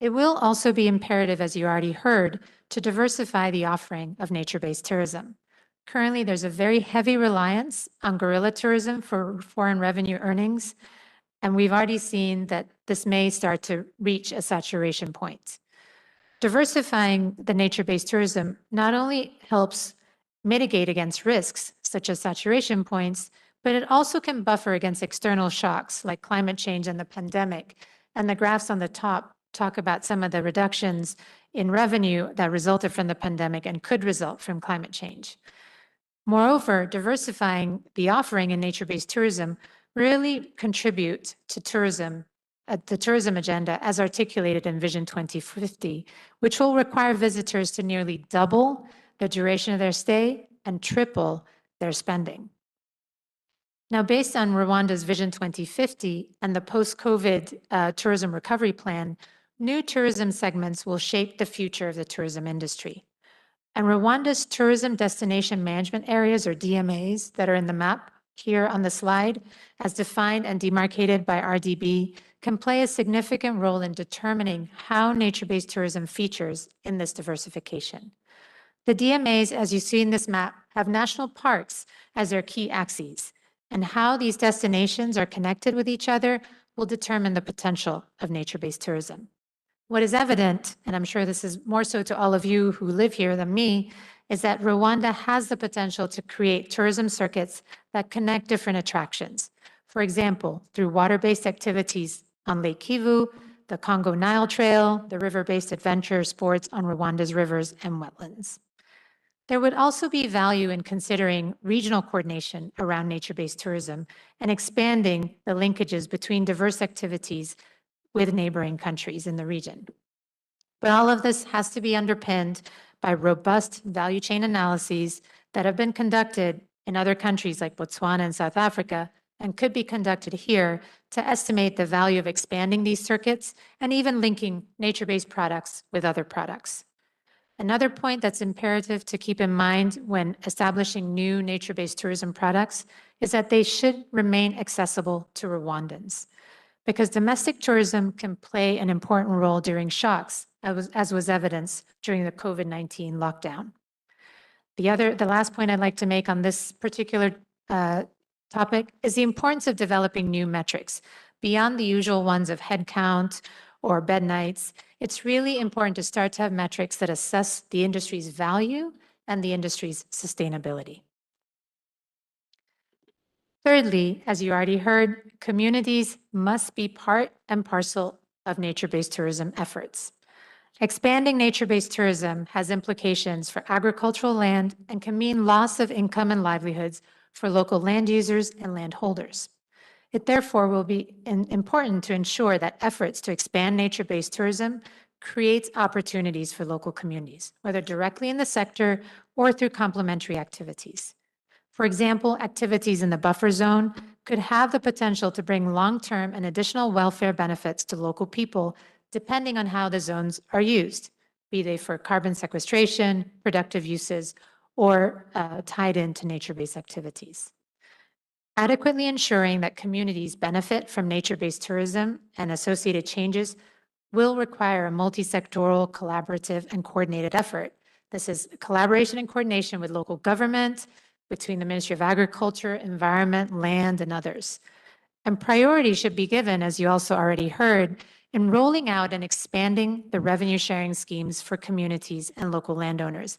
It will also be imperative, as you already heard, to diversify the offering of nature-based tourism. Currently, there's a very heavy reliance on guerrilla tourism for foreign revenue earnings, and we've already seen that this may start to reach a saturation point. Diversifying the nature-based tourism not only helps mitigate against risks, such as saturation points, but it also can buffer against external shocks like climate change and the pandemic. And the graphs on the top talk about some of the reductions in revenue that resulted from the pandemic and could result from climate change. Moreover, diversifying the offering in nature-based tourism really contribute to tourism, the tourism agenda as articulated in Vision 2050, which will require visitors to nearly double the duration of their stay and triple their spending. Now, based on Rwanda's Vision 2050 and the post-COVID tourism recovery plan, new tourism segments will shape the future of the tourism industry. And Rwanda's tourism destination management areas, or DMAs, that are in the map here on the slide, as defined and demarcated by RDB, can play a significant role in determining how nature-based tourism features in this diversification. The DMAs, as you see in this map, have national parks as their key axes, and how these destinations are connected with each other will determine the potential of nature-based tourism. What is evident, and I'm sure this is more so to all of you who live here than me, is that Rwanda has the potential to create tourism circuits that connect different attractions. For example, through water-based activities on Lake Kivu, the Congo Nile Trail, the river-based adventure sports on Rwanda's rivers and wetlands. There would also be value in considering regional coordination around nature-based tourism and expanding the linkages between diverse activities with neighboring countries in the region. But all of this has to be underpinned by robust value chain analyses that have been conducted in other countries like Botswana and South Africa and could be conducted here to estimate the value of expanding these circuits and even linking nature-based products with other products. Another point that's imperative to keep in mind when establishing new nature-based tourism products is that they should remain accessible to Rwandans, because domestic tourism can play an important role during shocks, as was evidenced during the COVID-19 lockdown. The last point I'd like to make on this particular topic is the importance of developing new metrics beyond the usual ones of headcount or bed nights. It's really important to start to have metrics that assess the industry's value and the industry's sustainability. Thirdly, as you already heard, communities must be part and parcel of nature-based tourism efforts. Expanding nature-based tourism has implications for agricultural land and can mean loss of income and livelihoods for local land users and landholders. It therefore will be important to ensure that efforts to expand nature-based tourism creates opportunities for local communities, whether directly in the sector or through complementary activities. For example, activities in the buffer zone could have the potential to bring long-term and additional welfare benefits to local people, depending on how the zones are used, be they for carbon sequestration, productive uses, or tied into nature-based activities. Adequately ensuring that communities benefit from nature-based tourism and associated changes will require a multi-sectoral, collaborative, and coordinated effort. This is collaboration and coordination with local government, between the Ministry of Agriculture, Environment, Land, and others. And priority should be given, as you also already heard, in rolling out and expanding the revenue sharing schemes for communities and local landowners,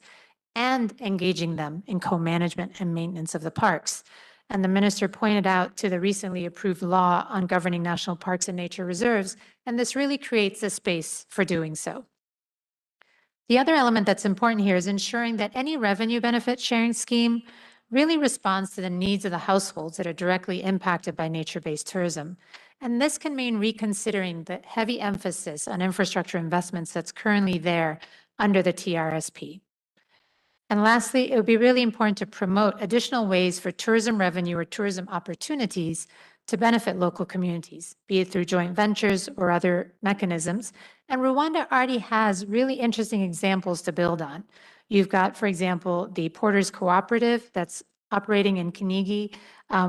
and engaging them in co-management and maintenance of the parks. And the minister pointed out to the recently approved law on governing national parks and nature reserves, and this really creates a space for doing so. The other element that's important here is ensuring that any revenue benefit sharing scheme really responds to the needs of the households that are directly impacted by nature-based tourism. And this can mean reconsidering the heavy emphasis on infrastructure investments that's currently there under the TRSP. And lastly, it would be really important to promote additional ways for tourism revenue or tourism opportunities to benefit local communities, be it through joint ventures or other mechanisms. And Rwanda already has really interesting examples to build on. You've got, for example, the Porters Cooperative that's operating in Kinigi,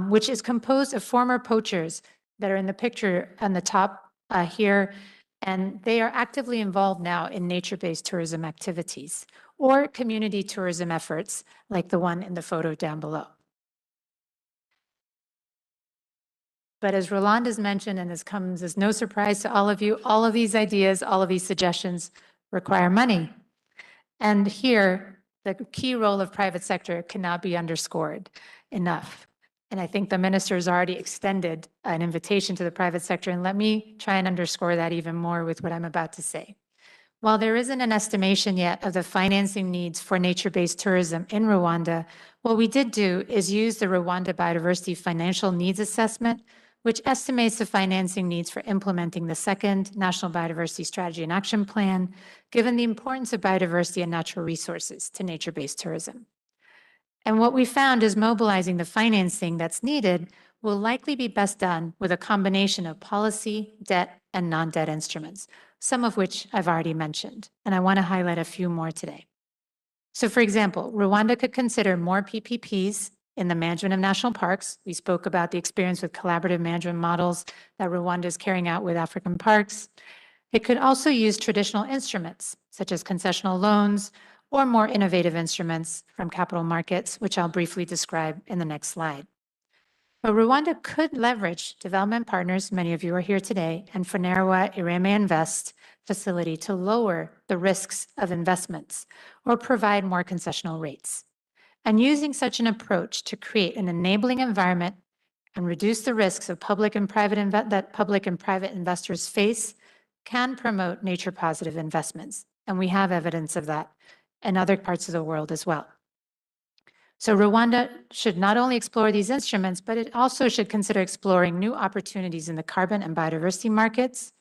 which is composed of former poachers that are in the picture on the top here, and they are actively involved now in nature-based tourism activities or community tourism efforts like the one in the photo down below. But as Roland has mentioned, and this comes as no surprise to all of you, all of these ideas, all of these suggestions require money. And here, the key role of private sector cannot be underscored enough. And I think the minister has already extended an invitation to the private sector, and let me try and underscore that even more with what I'm about to say. While there isn't an estimation yet of the financing needs for nature-based tourism in Rwanda, what we did do is use the Rwanda Biodiversity Financial Needs Assessment, which estimates the financing needs for implementing the second National Biodiversity Strategy and Action Plan, given the importance of biodiversity and natural resources to nature-based tourism. And what we found is mobilizing the financing that's needed will likely be best done with a combination of policy, debt, and non-debt instruments, some of which I've already mentioned, and I want to highlight a few more today. So for example, Rwanda could consider more PPPs in the management of national parks. We spoke about the experience with collaborative management models that Rwanda is carrying out with African parks. It could also use traditional instruments, such as concessional loans, or more innovative instruments from capital markets, which I'll briefly describe in the next slide. But Rwanda could leverage development partners, many of you are here today, and Fonerawa Ireme Invest facility to lower the risks of investments or provide more concessional rates. And using such an approach to create an enabling environment and reduce the risks of public and private investors face can promote nature positive investments. And we have evidence of that in other parts of the world as well. So Rwanda should not only explore these instruments, but it also should consider exploring new opportunities in the carbon and biodiversity markets.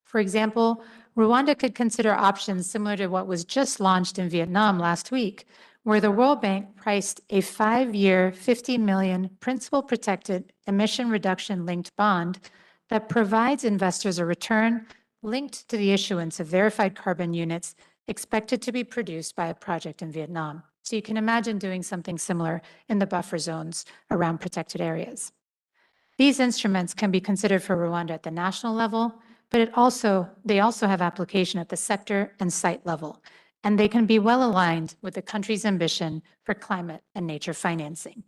For example, Rwanda could consider options similar to what was just launched in Vietnam last week, where the World Bank priced a 5-year, 50 million principal protected emission reduction linked bond that provides investors a return linked to the issuance of verified carbon units expected to be produced by a project in Vietnam. So you can imagine doing something similar in the buffer zones around protected areas. These instruments can be considered for Rwanda at the national level, but they also have application at the sector and site level, and they can be well aligned with the country's ambition for climate and nature financing.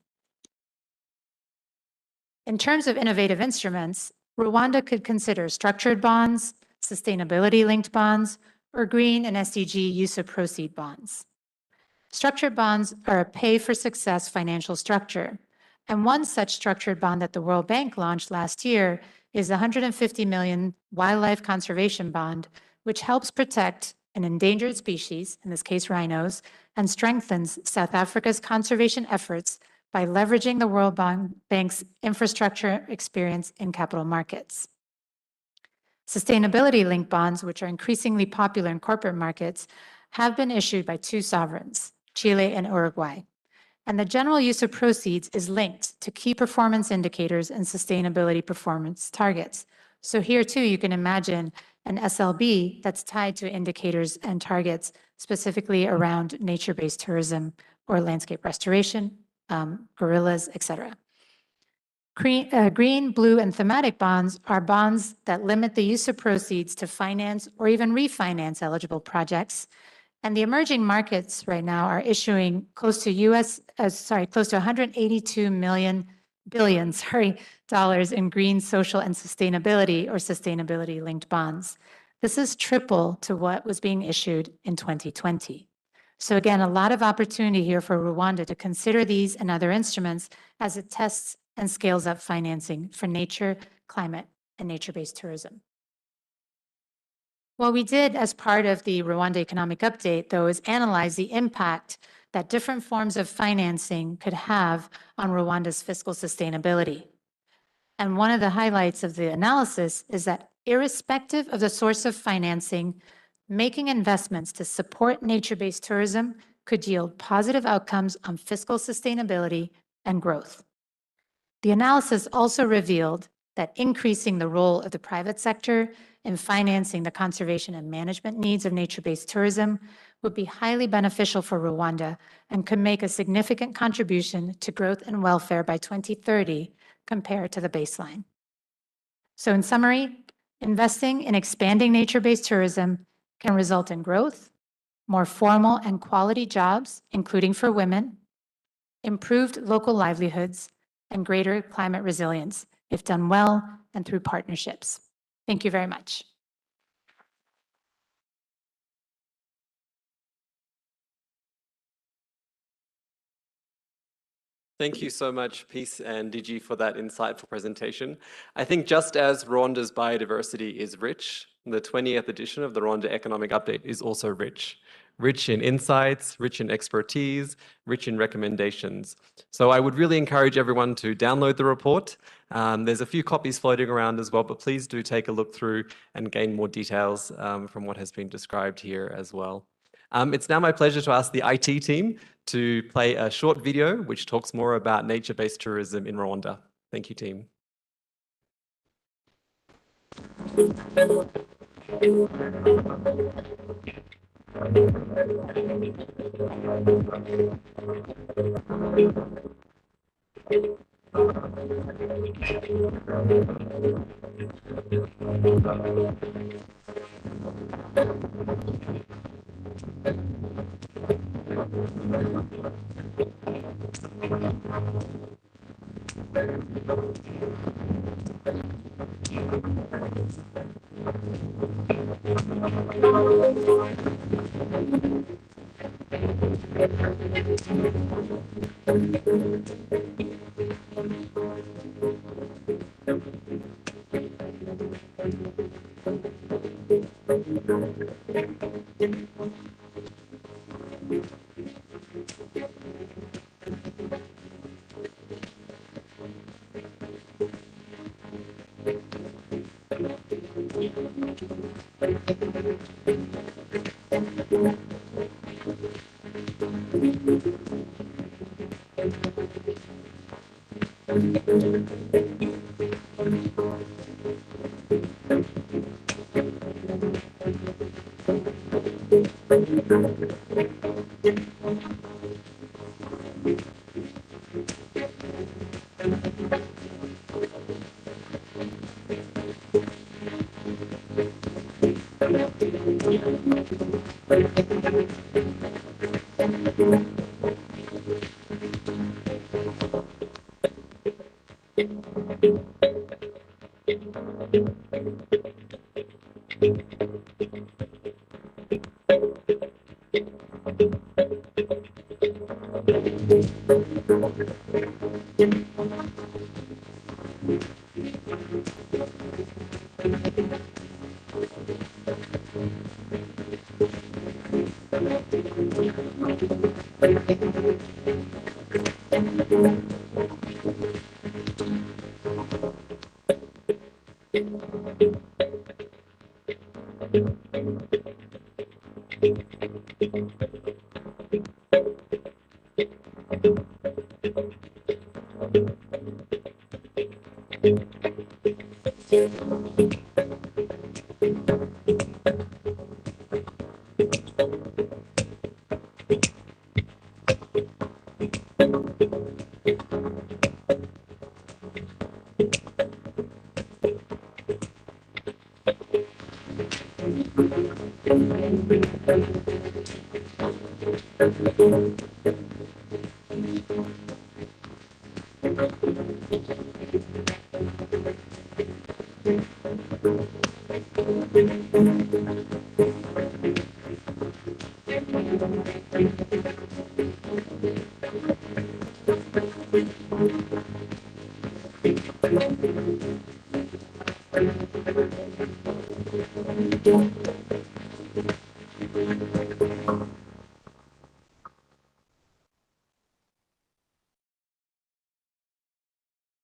In terms of innovative instruments, Rwanda could consider structured bonds, sustainability-linked bonds, or green and SDG use of proceed bonds. Structured bonds are a pay-for-success financial structure, and one such structured bond that the World Bank launched last year is the 150 million wildlife conservation bond, which helps protect an endangered species, in this case rhinos, and strengthens South Africa's conservation efforts by leveraging the World Bank's infrastructure experience in capital markets. Sustainability-linked bonds, which are increasingly popular in corporate markets, have been issued by 2 sovereigns, Chile and Uruguay. And the general use of proceeds is linked to key performance indicators and sustainability performance targets. So here too, you can imagine an SLB that's tied to indicators and targets specifically around nature-based tourism or landscape restoration, gorillas, et cetera. Green, blue, and thematic bonds are bonds that limit the use of proceeds to finance or even refinance eligible projects. And the emerging markets right now are issuing close to close to 182 billion dollars in green, social, and sustainability or sustainability-linked bonds. This is triple to what was being issued in 2020. So again, a lot of opportunity here for Rwanda to consider these and other instruments as it tests and scales up financing for nature, climate, and nature-based tourism. What we did as part of the Rwanda Economic Update, though, is analyze the impact that different forms of financing could have on Rwanda's fiscal sustainability. And one of the highlights of the analysis is that irrespective of the source of financing, making investments to support nature-based tourism could yield positive outcomes on fiscal sustainability and growth. The analysis also revealed that increasing the role of the private sector in financing the conservation and management needs of nature-based tourism would be highly beneficial for Rwanda and could make a significant contribution to growth and welfare by 2030 compared to the baseline. So in summary, investing in expanding nature-based tourism can result in growth, more formal and quality jobs, including for women, improved local livelihoods, and greater climate resilience if done well and through partnerships. Thank you very much. Thank you so much, Peace and Digi, for that insightful presentation. I think just as Rwanda's biodiversity is rich, the 20th edition of the Rwanda Economic Update is also rich. Rich in insights, rich in expertise, rich in recommendations. So I would really encourage everyone to download the report. There's a few copies floating around as well, but please do take a look through and gain more details from what has been described here as well. It's now my pleasure to ask the IT team to play a short video which talks more about nature-based tourism in Rwanda. Thank you, team.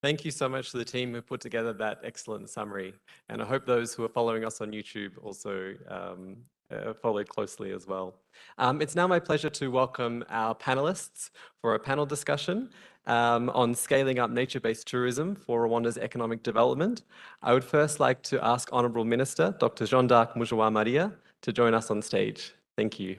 Thank you so much to the team who put together that excellent summary. And I hope those who are following us on YouTube also followed closely as well. It's now my pleasure to welcome our panelists for a panel discussion on scaling up nature-based tourism for Rwanda's economic development. I would first like to ask Honourable Minister, Dr. Jean-Darc Mujowa-Maria, to join us on stage. Thank you.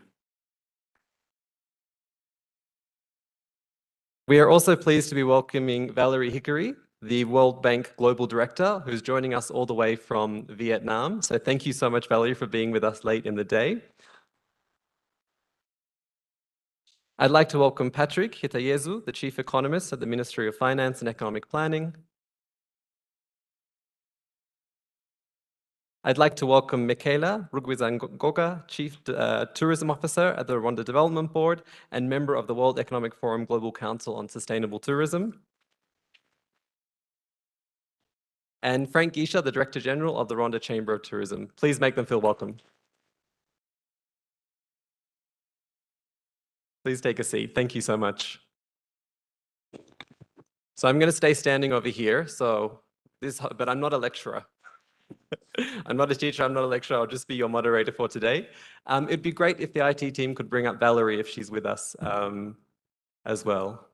We are also pleased to be welcoming Valerie Hickory, the World Bank Global Director, who's joining us all the way from Vietnam. So thank you so much, Valerie, for being with us late in the day. I'd like to welcome Patrick Hitayezu, the Chief Economist at the Ministry of Finance and Economic Planning. I'd like to welcome Michaela Rugwizangoga, Chief Tourism Officer at the Rwanda Development Board and member of the World Economic Forum Global Council on Sustainable Tourism. And Frank Gisha, the Director General of the Rwanda Chamber of Tourism. Please make them feel welcome. Please take a seat. Thank you so much. So I'm going to stay standing over here. But I'm not a lecturer. I'm not a teacher, I'm not a lecturer, I'll just be your moderator for today. It'd be great if the IT team could bring up Valerie if she's with us as well.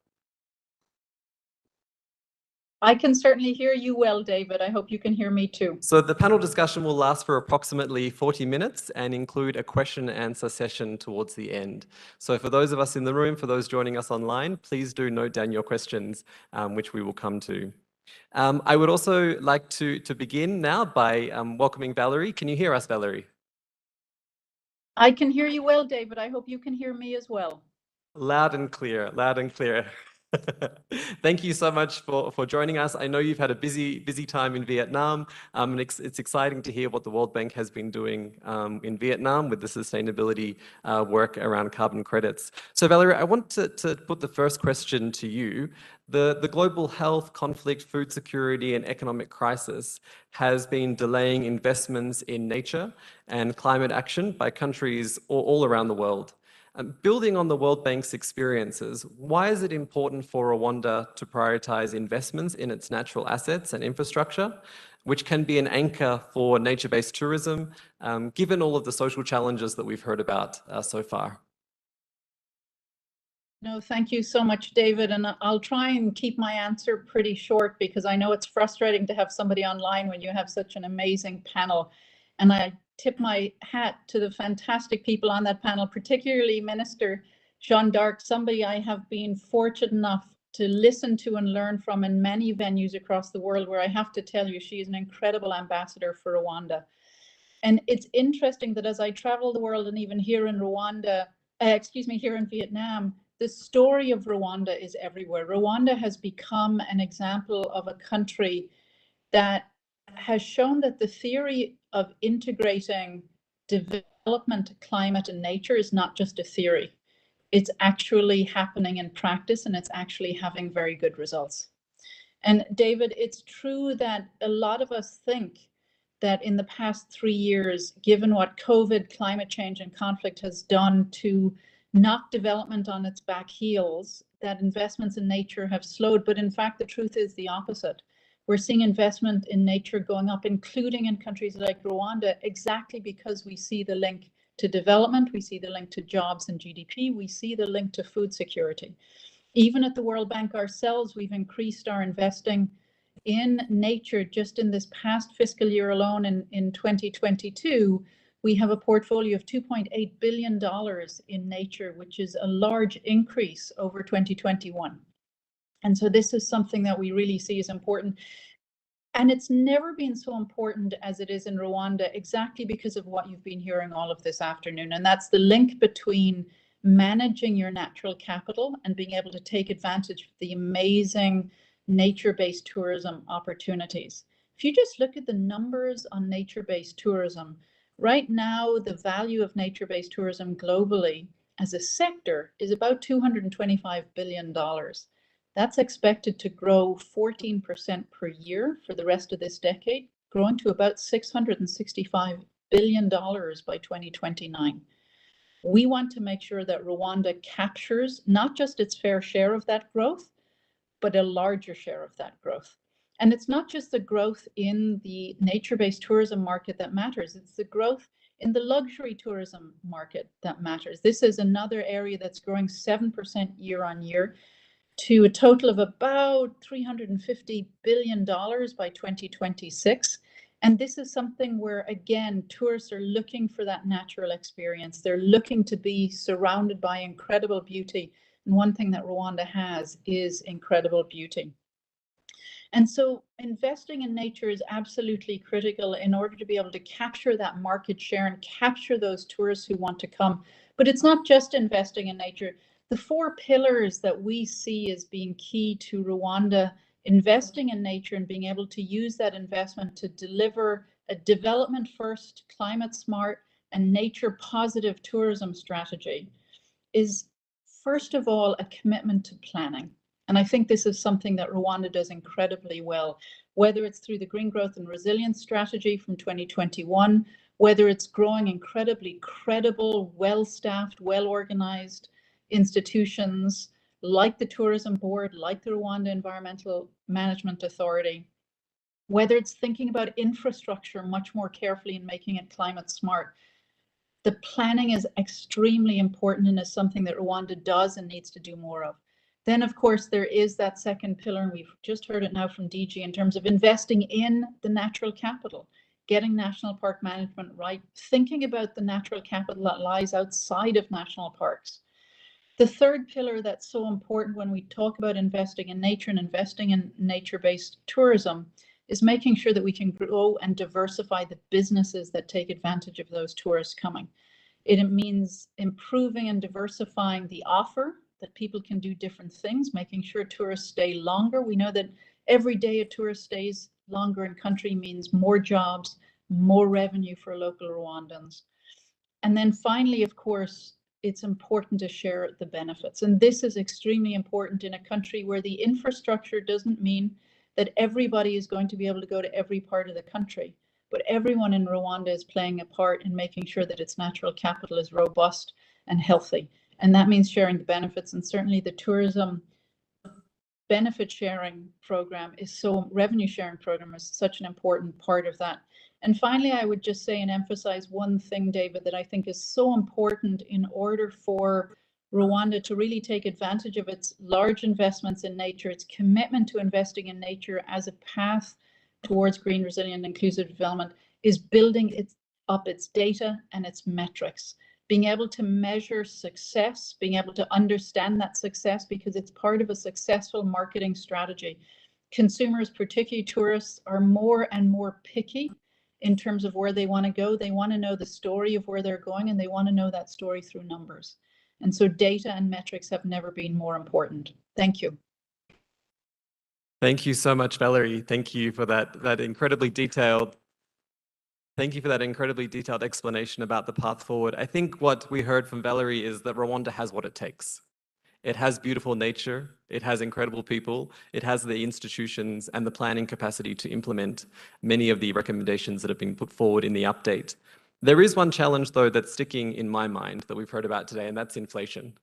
I can certainly hear you well, David. I hope you can hear me too. So the panel discussion will last for approximately 40 minutes and include a question and answer session towards the end. So for those of us in the room, for those joining us online, please do note down your questions, which we will come to. I would also like to begin now by welcoming Valerie. Can you hear us, Valerie? I can hear you well, David. I hope you can hear me as well. Loud and clear, loud and clear. Thank you so much for joining us. I know you've had a busy time in Vietnam, and it's exciting to hear what the World Bank has been doing in Vietnam with the sustainability work around carbon credits. So Valerie, I want to put the first question to you. The global health, conflict, food security, and economic crisis has been delaying investments in nature and climate action by countries all around the world. Building on the World Bank's experiences, why is it important for Rwanda to prioritize investments in its natural assets and infrastructure, which can be an anchor for nature-based tourism, given all of the social challenges that we've heard about so far? No, thank you so much, David. And I'll try and keep my answer pretty short because I know it's frustrating to have somebody online when you have such an amazing panel. And I tip my hat to the fantastic people on that panel, particularly Minister Jeanne d'Arc, somebody I have been fortunate enough to listen to and learn from in many venues across the world, where I have to tell you, she is an incredible ambassador for Rwanda. And it's interesting that as I travel the world and even here in Rwanda, here in Vietnam, the story of Rwanda is everywhere. Rwanda has become an example of a country that has shown that the theory of integrating development, climate, and nature is not just a theory. It's actually happening in practice, and it's actually having very good results. And David, it's true that a lot of us think that in the past 3 years, given what COVID, climate change, and conflict has done to knock development on its back heels, that investments in nature have slowed. But in fact, the truth is the opposite. We're seeing investment in nature going up, including in countries like Rwanda, exactly because we see the link to development, we see the link to jobs and GDP, we see the link to food security. Even at the World Bank ourselves, we've increased our investing in nature. Just in this past fiscal year alone, in 2022, we have a portfolio of $2.8 billion in nature, which is a large increase over 2021. And so this is something that we really see as important. And it's never been so important as it is in Rwanda, exactly because of what you've been hearing all of this afternoon. And that's the link between managing your natural capital and being able to take advantage of the amazing nature-based tourism opportunities. If you just look at the numbers on nature-based tourism, right now, the value of nature-based tourism globally as a sector is about $225 billion. That's expected to grow 14% per year for the rest of this decade, growing to about $665 billion by 2029. We want to make sure that Rwanda captures not just its fair share of that growth, but a larger share of that growth. And it's not just the growth in the nature-based tourism market that matters, it's the growth in the luxury tourism market that matters. This is another area that's growing 7% year on year to a total of about $350 billion by 2026. And this is something where, again, tourists are looking for that natural experience. They're looking to be surrounded by incredible beauty. And one thing that Rwanda has is incredible beauty. And so investing in nature is absolutely critical in order to be able to capture that market share and capture those tourists who want to come. But it's not just investing in nature. The 4 pillars that we see as being key to Rwanda investing in nature and being able to use that investment to deliver a development first, climate smart, and nature positive tourism strategy is, first of all, a commitment to planning. And I think this is something that Rwanda does incredibly well, whether it's through the Green Growth and Resilience Strategy from 2021, whether it's growing incredibly credible, well-staffed, well-organized institutions like the Tourism Board, like the Rwanda Environmental Management Authority, whether it's thinking about infrastructure much more carefully and making it climate smart. The planning is extremely important and is something that Rwanda does and needs to do more of. Then, of course, there is that second pillar, and we've just heard it now from DG, in terms of investing in the natural capital, getting national park management right, thinking about the natural capital that lies outside of national parks. The third pillar that's so important when we talk about investing in nature and investing in nature-based tourism is making sure that we can grow and diversify the businesses that take advantage of those tourists coming. It means improving and diversifying the offer, that people can do different things, making sure tourists stay longer. We know that every day a tourist stays longer in country means more jobs, more revenue for local Rwandans. And then finally, of course, it's important to share the benefits. And this is extremely important in a country where the infrastructure doesn't mean that everybody is going to be able to go to every part of the country, but everyone in Rwanda is playing a part in making sure that its natural capital is robust and healthy. And that means sharing the benefits, and certainly the tourism benefit sharing program revenue sharing program is such an important part of that. And finally, I would just say and emphasize one thing, David, that I think is so important in order for Rwanda to really take advantage of its large investments in nature, its commitment to investing in nature as a path towards green, resilient, inclusive development, is building up its data and its metrics. Being able to measure success, being able to understand that success, because it's part of a successful marketing strategy. Consumers, particularly tourists, are more and more picky in terms of where they want to go. They want to know the story of where they're going, and they want to know that story through numbers. And so data and metrics have never been more important. Thank you. Thank you so much, Valerie. Thank you for that incredibly detailed explanation about the path forward. I think what we heard from Valerie is that Rwanda has what it takes. It has beautiful nature, it has incredible people, it has the institutions and the planning capacity to implement many of the recommendations that have been put forward in the update. There is one challenge, though, that's sticking in my mind that we've heard about today, and that's inflation.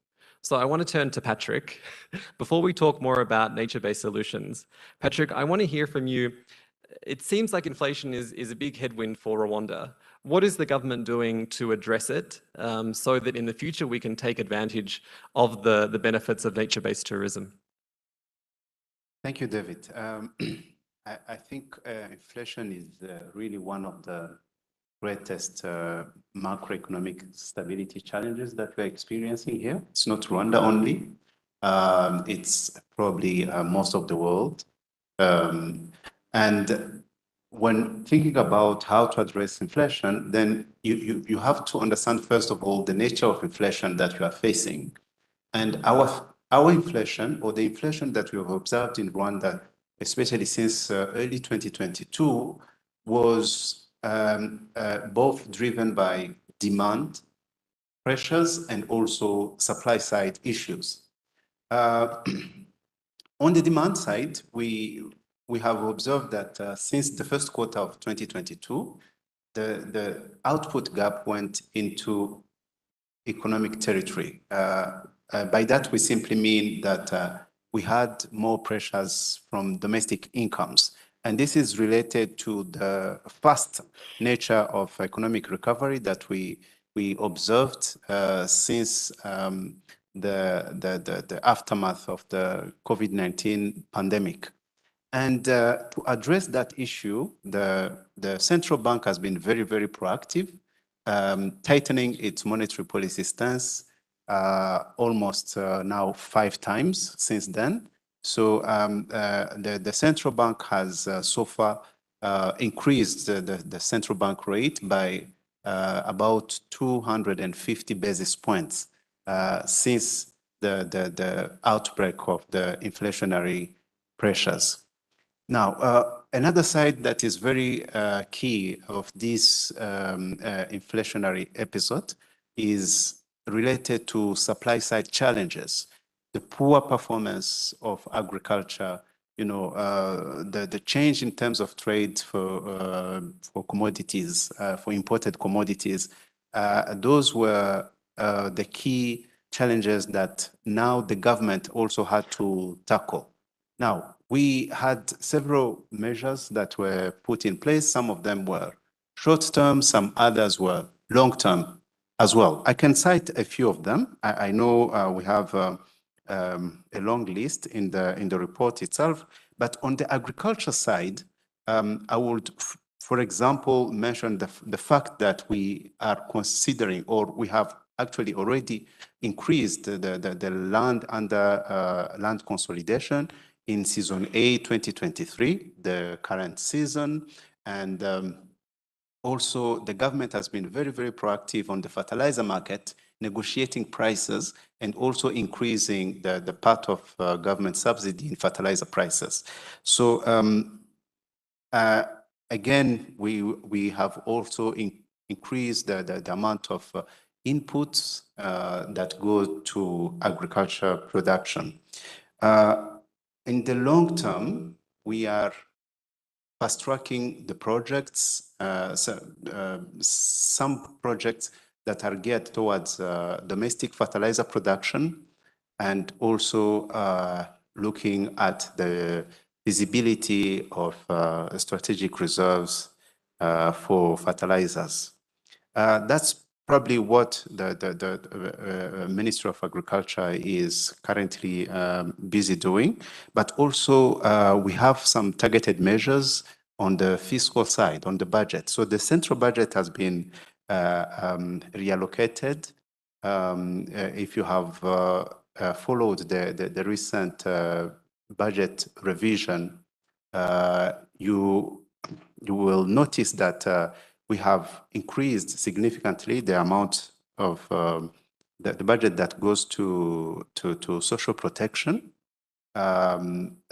So I want to turn to Patrick. Before we talk more about nature-based solutions, Patrick, I want to hear from you. It seems like inflation is a big headwind for Rwanda. What is the government doing to address it so that in the future we can take advantage of the benefits of nature-based tourism? Thank you, David. I think inflation is really one of the greatest macroeconomic stability challenges that we're experiencing here. It's not Rwanda only. It's probably most of the world. And when thinking about how to address inflation, then you have to understand, first of all, the nature of inflation that you are facing. And our inflation, or the inflation that we have observed in Rwanda, especially since early 2022, was both driven by demand pressures and also supply side issues. On the demand side, we have observed that since the first quarter of 2022, the output gap went into economic territory. By that, we simply mean that we had more pressures from domestic incomes. And this is related to the fast nature of economic recovery that we observed since the aftermath of the COVID-19 pandemic. And to address that issue, the central bank has been very, very proactive, tightening its monetary policy stance almost now 5 times since then. So the central bank has so far increased the central bank rate by about 250 basis points since the outbreak of the inflationary pressures. Now, another side that is very key of this inflationary episode is related to supply side challenges. The poor performance of agriculture, the change in terms of trade for commodities, for imported commodities, those were the key challenges that now the government also had to tackle. Now, we had several measures that were put in place. Some of them were short-term, some others were long-term as well. I can cite a few of them. I know we have a long list in the report itself, but on the agriculture side, I would, for example, mention the fact that we are considering, or we have actually already increased the land under land consolidation in season A 2023, the current season. And also the government has been very, very proactive on the fertilizer market, negotiating prices and also increasing the part of government subsidy in fertilizer prices. So again, we have also increased the amount of inputs that go to agriculture production. In the long term, we are fast tracking the projects. Some projects that are geared towards domestic fertilizer production and also looking at the feasibility of strategic reserves for fertilizers. That's probably what the Ministry of Agriculture is currently busy doing, but also we have some targeted measures on the fiscal side, on the budget. So the central budget has been reallocated. If you have followed the recent budget revision, you will notice that we have increased significantly the amount of the budget that goes to social protection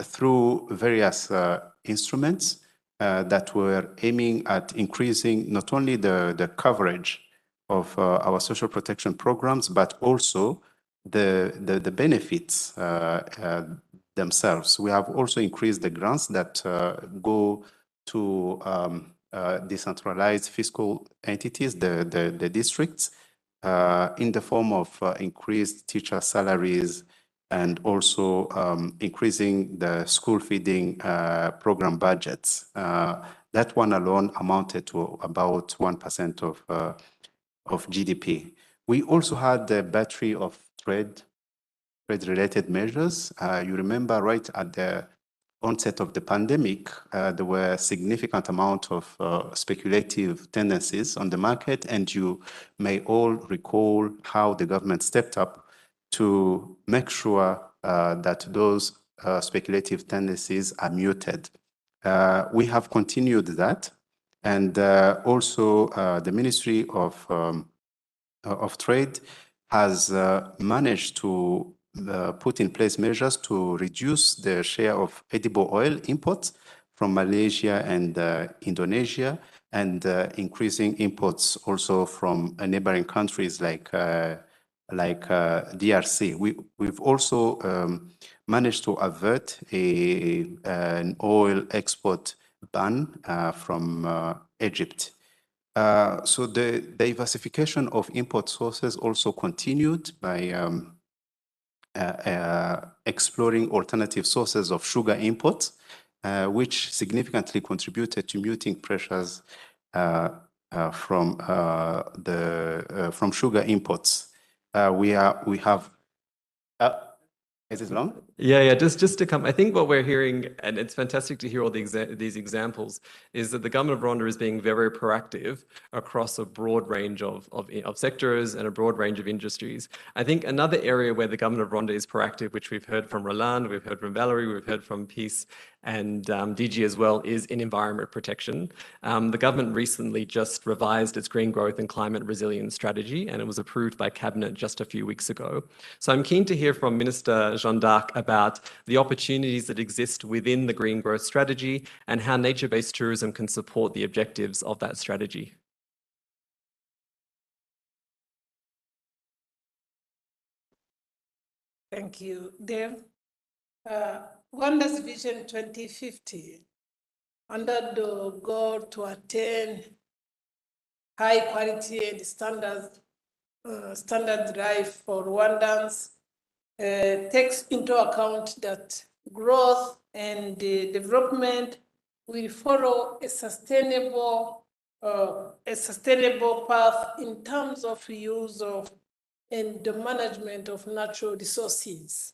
through various instruments that were aiming at increasing not only the coverage of our social protection programs, but also the benefits themselves. We have also increased the grants that go to decentralized fiscal entities, the districts, in the form of increased teacher salaries and also increasing the school feeding program budgets. That one alone amounted to about 1% of GDP. We also had the battery of trade-related measures. You remember right at the onset of the pandemic, there were a significant amount of speculative tendencies on the market, and you may all recall how the government stepped up to make sure that those speculative tendencies are muted. We have continued that, and also the Ministry of Trade has managed to put in place measures to reduce the share of edible oil imports from Malaysia and Indonesia, and increasing imports also from neighboring countries like DRC. We've also managed to avert an oil export ban from Egypt. So the diversification of import sources also continued by exploring alternative sources of sugar imports, which significantly contributed to muting pressures from sugar imports. We have. Is it long? Yeah. Just to come, I think what we're hearing, and it's fantastic to hear all these examples, is that the government of Rwanda is being very proactive across a broad range of sectors and a broad range of industries. I think another area where the government of Rwanda is proactive, which we've heard from Roland, we've heard from Valerie, we've heard from Peace and DG as well, is in environment protection. The government recently just revised its green growth and climate resilience strategy, and it was approved by Cabinet just a few weeks ago. So I'm keen to hear from Minister Jeanne d'Arc about the opportunities that exist within the green growth strategy and how nature-based tourism can support the objectives of that strategy. Thank you, Dave. Rwanda's Vision 2050, under the goal to attain high quality and standard life for Rwandans, takes into account that growth and development will follow a sustainable path in terms of use of and the management of natural resources,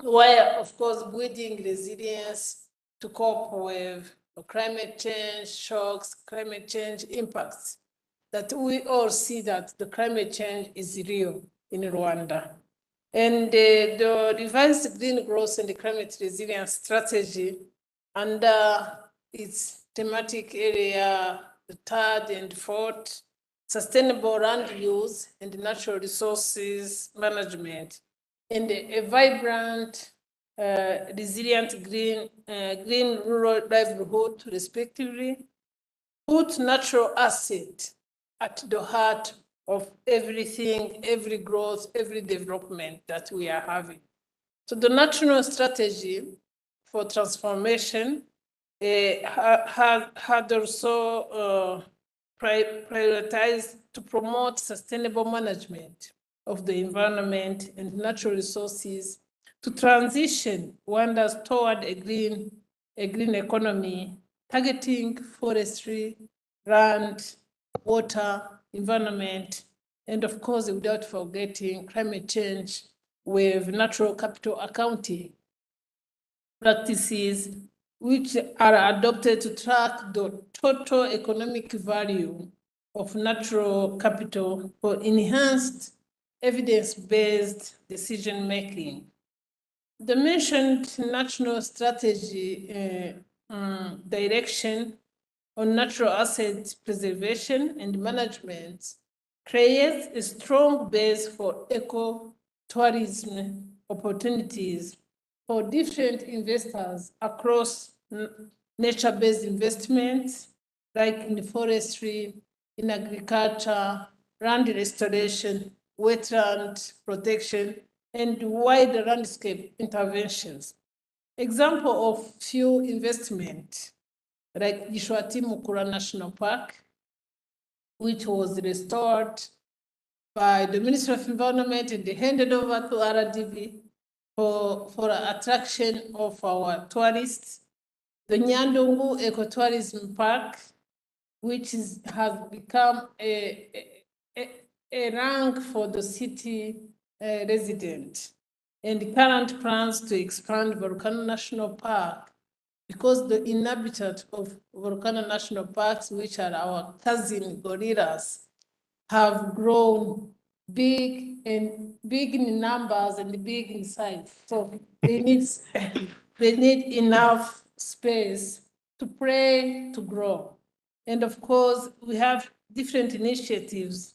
while, of course, building resilience to cope with climate change shocks, climate change impacts, that we all see that the climate change is real in Rwanda. And the revised green growth and the climate resilience strategy under its thematic area, the third and fourth, sustainable land use and natural resources management, and a vibrant, resilient green rural livelihood, respectively, put natural asset at the heart of everything, every growth, every development that we are having. So the national strategy for transformation had also prioritized to promote sustainable management of the environment and natural resources to transition wonders toward a green economy, targeting forestry, land, water, environment, and of course, without forgetting climate change with natural capital accounting practices which are adopted to track the total economic value of natural capital for enhanced evidence-based decision-making. The mentioned national strategy direction on natural asset preservation and management creates a strong base for eco-tourism opportunities for different investors across nature-based investments, like in forestry, in agriculture, land restoration, wetland protection, and wider landscape interventions. Example of few investment, like Gishwati Mukura National Park, which was restored by the Ministry of Environment and handed over to RDB for attraction of our tourists. The Nyandungu Ecotourism Park, which has become a rank for the city resident, and current plans to expand Volcano National Park, because the inhabitants of Volcano National Parks, which are our cousin gorillas, have grown big in numbers and big in size. So they need enough space to play, to grow. And of course, we have different initiatives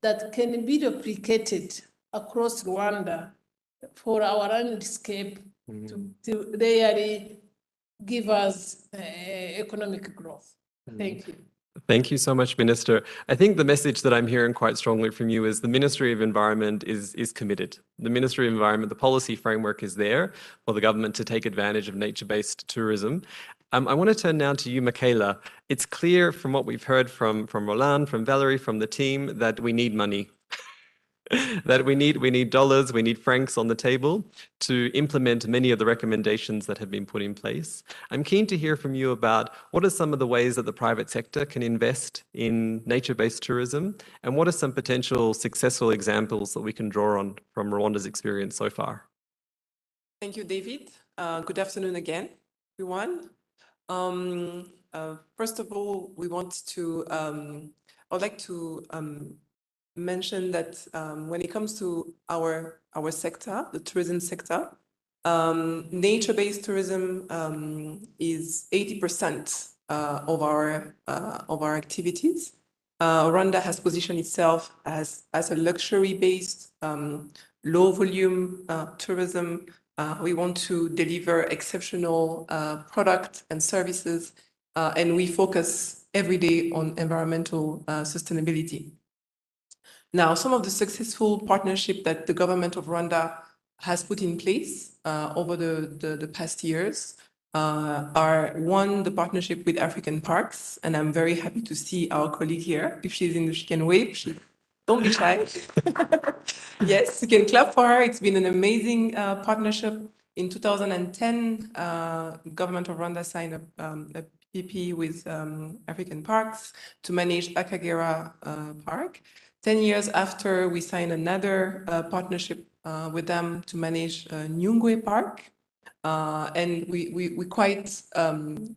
that can be duplicated across Rwanda for our landscape to really give us economic growth. Thank you. Thank you so much, Minister. I think the message that I'm hearing quite strongly from you is the Ministry of Environment is committed. The Ministry of Environment, the policy framework is there for the government to take advantage of nature-based tourism. I want to turn now to you, Michaela. It's clear from what we've heard from Roland, from Valerie, from the team, that we need money. That we need dollars, we need francs on the table to implement many of the recommendations that have been put in place. I'm keen to hear from you about what are some of the ways that the private sector can invest in nature-based tourism, and what are some potential successful examples that we can draw on from Rwanda's experience so far? Thank you, David. Good afternoon again, everyone. First of all, I would like to mention that when it comes to our sector, the tourism sector, nature-based tourism is 80% of our activities. Rwanda has positioned itself as a luxury-based, low-volume tourism. We want to deliver exceptional product and services, and we focus every day on environmental sustainability. Now, some of the successful partnerships that the government of Rwanda has put in place over the past years are, one, the partnership with African Parks, and I'm very happy to see our colleague here. If she's in the, she can wave. Don't be shy. Yes, you can clap for her. It's been an amazing partnership. In 2010, government of Rwanda signed a PPP with African Parks to manage Akagera Park. 10 years after, we signed another partnership with them to manage Nyungwe Park. And we're quite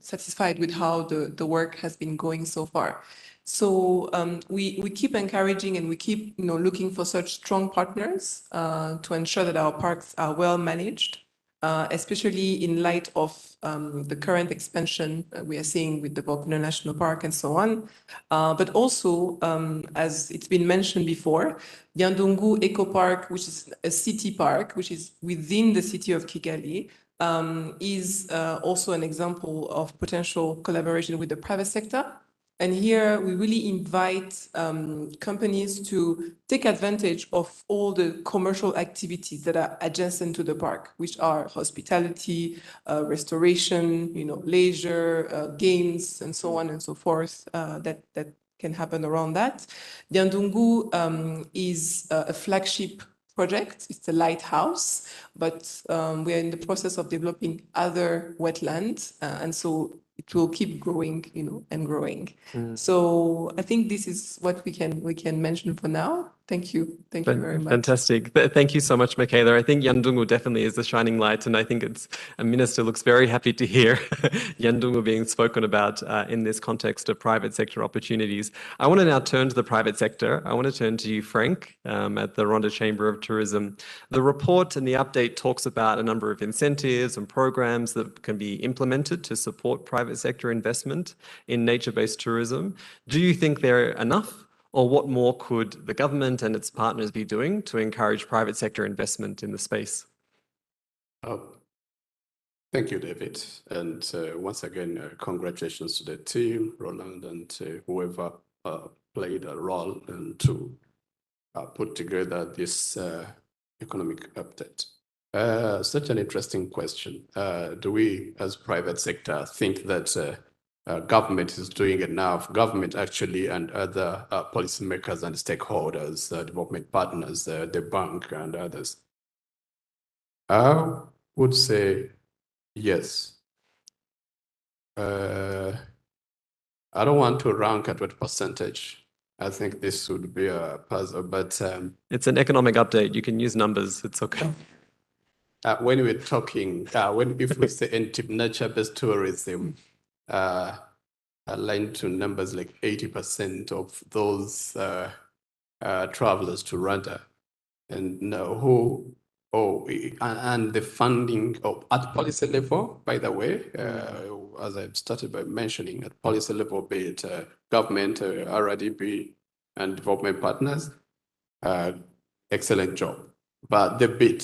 satisfied with how the work has been going so far. So we keep encouraging and we keep looking for such strong partners to ensure that our parks are well managed, especially in light of the current expansion we are seeing with the Volcano National Park and so on. But also, as it's been mentioned before, Nyandungu Eco Park, which is a city park, which is within the city of Kigali, is also an example of potential collaboration with the private sector. And here we really invite companies to take advantage of all the commercial activities that are adjacent to the park, which are hospitality, restoration, leisure, games, and so on and so forth, that can happen around that. Nyandungu is a flagship project. It's a lighthouse, but we are in the process of developing other wetlands, and so it will keep growing, and growing. So I think this is what we can mention for now. Thank you very much. Fantastic. Thank you so much, Michaela. I think Nyandungu definitely is the shining light, and I think a minister looks very happy to hear Nyandungu being spoken about in this context of private sector opportunities. I want to now turn to the private sector. I want to turn to you, Frank, at the Rwanda Chamber of Tourism. The report and the update talks about a number of incentives and programs that can be implemented to support private sector investment in nature-based tourism. Do you think they're enough? Or what more could the government and its partners be doing to encourage private sector investment in the space? Thank you, David. And once again, congratulations to the team, Roland, and whoever played a role and to put together this economic update. Such an interesting question. Do we, as private sector, think that government is doing enough, government actually, and other policymakers and stakeholders, development partners, the bank and others? I would say yes. I don't want to rank at what percentage. I think this would be a puzzle, but it's an economic update. You can use numbers. It's okay. When we're talking, if we say nature-based tourism, aligned to numbers like 80% of those travelers to Rwanda, and and the funding at policy level, by the way, as I've started by mentioning, at policy level, be it government, RDB, and development partners, excellent job. But the bit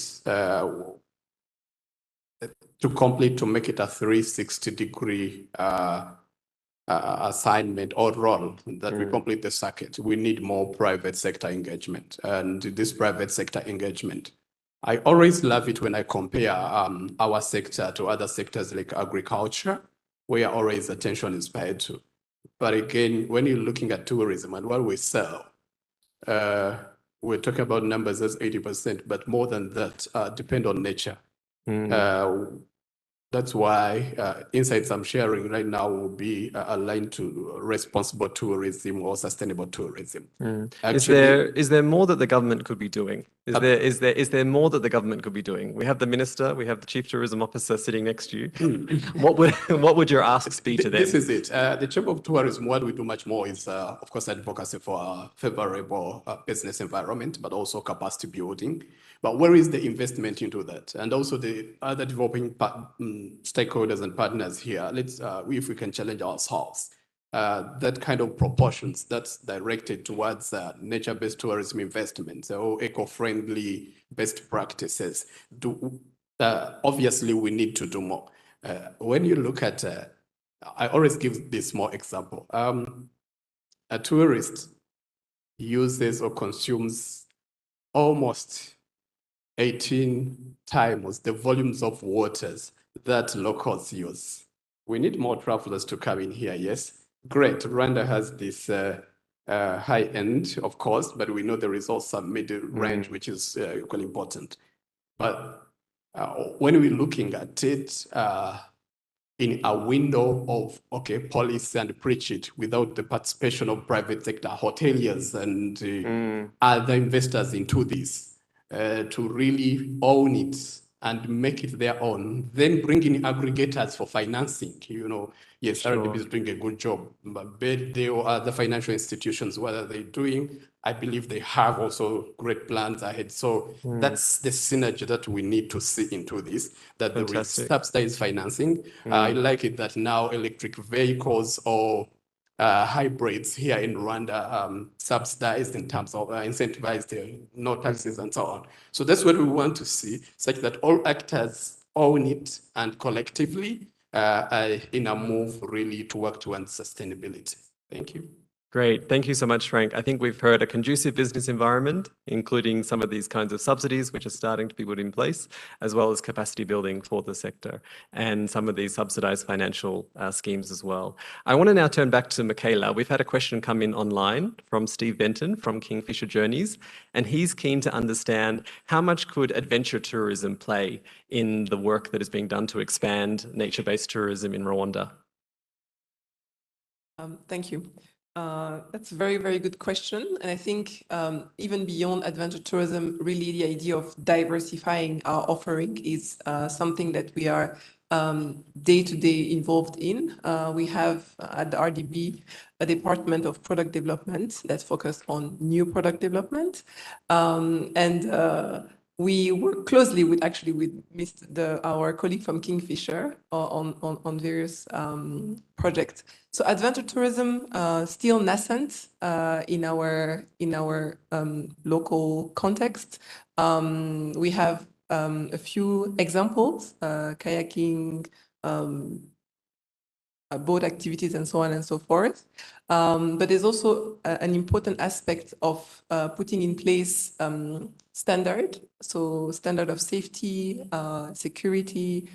to make it a 360-degree assignment or role that we complete the circuit, we need more private sector engagement. And this private sector engagement, I always love it when I compare our sector to other sectors like agriculture, where always attention is paid to. But again, when you're looking at tourism and what we sell, we're talking about numbers as 80%, but more than that depend on nature. That's why insights I'm sharing right now will be aligned to responsible tourism or sustainable tourism. Actually, is there more that the government could be doing? Is there more that the government could be doing? We have the minister, we have the chief tourism officer sitting next to you. What would your asks be to them? This is it. The Chamber of Tourism, what we do much more is, of course, advocacy for a favorable business environment, but also capacity building. But where is the investment into that? And also the other developing stakeholders and partners here, let's, if we can challenge ourselves, that kind of proportions that's directed towards nature-based tourism investments or eco-friendly best practices. Obviously, we need to do more. When you look at, I always give this small example. A tourist uses or consumes almost 18 times the volumes of waters that locals use. We need more travelers to come in here, yes. Great, Rwanda has this high end, of course, but we know there is also a middle range, which is equally important. But when we're looking at it in a window of, okay, policy and preach it without the participation of private sector, hoteliers and other investors into this, to really own it and make it their own, then bring in aggregators for financing, yes, RDB is doing a good job, but they or other financial institutions, what are they doing? I believe they have also great plans ahead. So that's the synergy that we need to see into this, that there is subsidized financing. I like it that now electric vehicles or hybrids here in Rwanda subsidized in terms of incentivized, no taxes and so on. So that's what we want to see, such that all actors own it and collectively in a move really to work towards sustainability. Thank you. Great. Thank you so much, Frank. I think we've heard a conducive business environment, including some of these kinds of subsidies, which are starting to be put in place, as well as capacity building for the sector and some of these subsidized financial schemes as well. I want to now turn back to Michaela. We've had a question come in online from Steve Benton from Kingfisher Journeys, and he's keen to understand how much could adventure tourism play in the work that is being done to expand nature-based tourism in Rwanda? Thank you. That's a very, very good question. And I think even beyond adventure tourism, really the idea of diversifying our offering is something that we are day-to-day involved in. We have at the RDB a department of product development that's focused on new product development. We work closely with our colleague from Kingfisher on various projects. So adventure tourism still nascent in our local context. We have a few examples: kayaking, boat activities, and so on and so forth. But there's also an important aspect of putting in place standard of safety, security,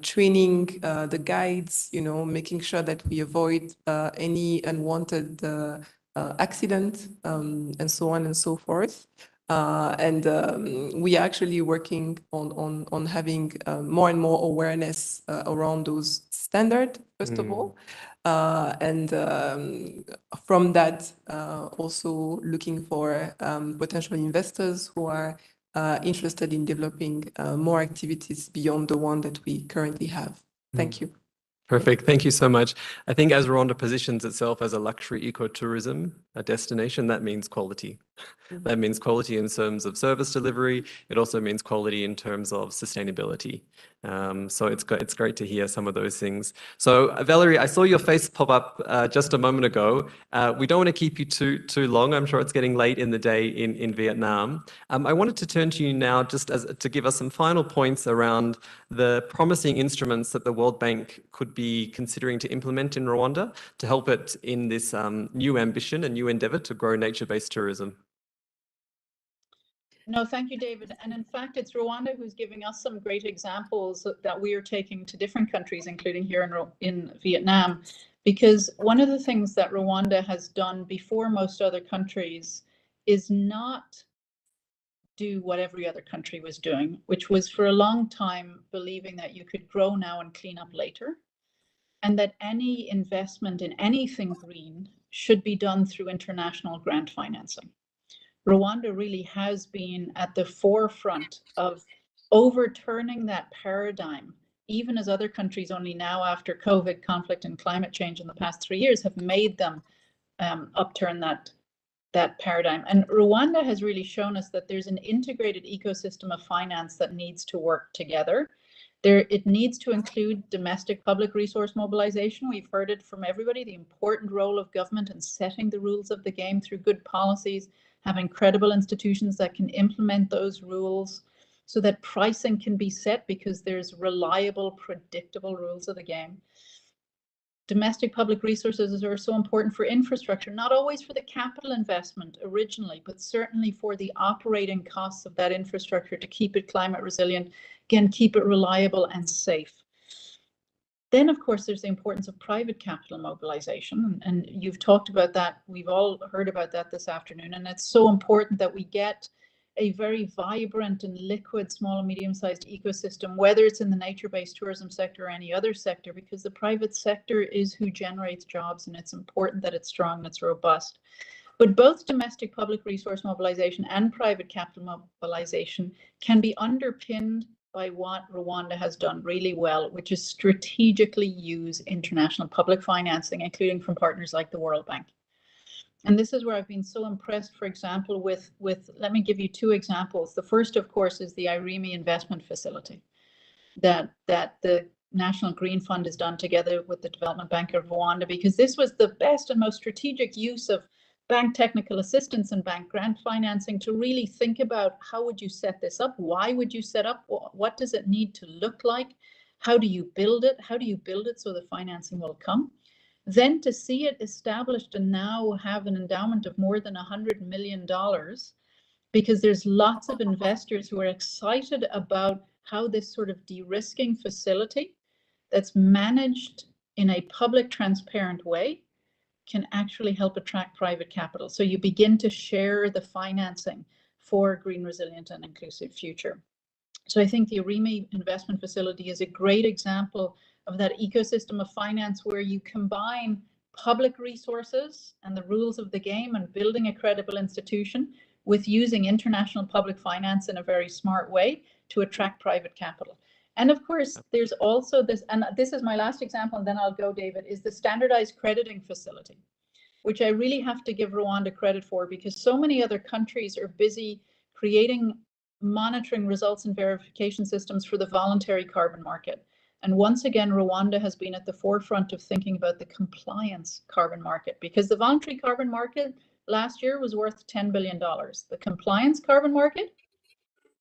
training the guides, making sure that we avoid any unwanted accident, and so on and so forth. We are actually working on having more and more awareness around those standards, first of all. From that, also looking for potential investors who are interested in developing more activities beyond the one that we currently have. Thank you. Perfect. Thank you so much. I think as Rwanda positions itself as a luxury ecotourism destination, that means quality. That means quality in terms of service delivery. It also means quality in terms of sustainability. So it's great to hear some of those things. So Valerie, I saw your face pop up just a moment ago. We don't want to keep you too long. I'm sure it's getting late in the day in Vietnam. I wanted to turn to you now just to give us some final points around the promising instruments that the World Bank could be considering to implement in Rwanda to help it in this new ambition and new endeavor to grow nature-based tourism. No, thank you, David. And in fact, it's Rwanda who's giving us some great examples that we are taking to different countries, including here in Vietnam, because one of the things that Rwanda has done before most other countries is not do what every other country was doing, which was for a long time believing that you could grow now and clean up later, and that any investment in anything green should be done through international grant financing. Rwanda really has been at the forefront of overturning that paradigm, even as other countries only now after COVID, conflict, and climate change in the past 3 years have made them upturn that paradigm. And Rwanda has really shown us that there's an integrated ecosystem of finance that needs to work together. It needs to include domestic public resource mobilization. We've heard it from everybody, the important role of government in setting the rules of the game through good policies, having credible institutions that can implement those rules so that pricing can be set because there's reliable, predictable rules of the game. Domestic public resources are so important for infrastructure, not always for the capital investment originally, but certainly for the operating costs of that infrastructure to keep it climate resilient, again, keep it reliable and safe. Then, of course, there's the importance of private capital mobilization, and you've talked about that. We've all heard about that this afternoon, and it's so important that we get a very vibrant and liquid small and medium-sized ecosystem, whether it's in the nature-based tourism sector or any other sector, because the private sector is who generates jobs, and it's important that it's strong and it's robust. But both domestic public resource mobilization and private capital mobilization can be underpinned by what Rwanda has done really well, which is strategically use international public financing, including from partners like the World Bank. And this is where I've been so impressed, for example, with let me give you two examples. The first, of course, is the REU20 investment facility that the National Green Fund has done together with the Development Bank of Rwanda, because this was the best and most strategic use of bank technical assistance and bank grant financing to really think about how would you set this up? Why would you set up? What does it need to look like? How do you build it? How do you build it so the financing will come? Then to see it established and now have an endowment of more than $100 million, because there's lots of investors who are excited about how this sort of de-risking facility that's managed in a public, transparent way can actually help attract private capital. So you begin to share the financing for a green, resilient, and inclusive future. So I think the REU investment facility is a great example of that ecosystem of finance where you combine public resources and the rules of the game and building a credible institution with using international public finance in a very smart way to attract private capital. And of course, there's also this, and this is my last example, and then I'll go, David, is the standardized crediting facility, which I really have to give Rwanda credit for, because so many other countries are busy creating monitoring results and verification systems for the voluntary carbon market. And once again, Rwanda has been at the forefront of thinking about the compliance carbon market, because the voluntary carbon market last year was worth $10 billion. The compliance carbon market,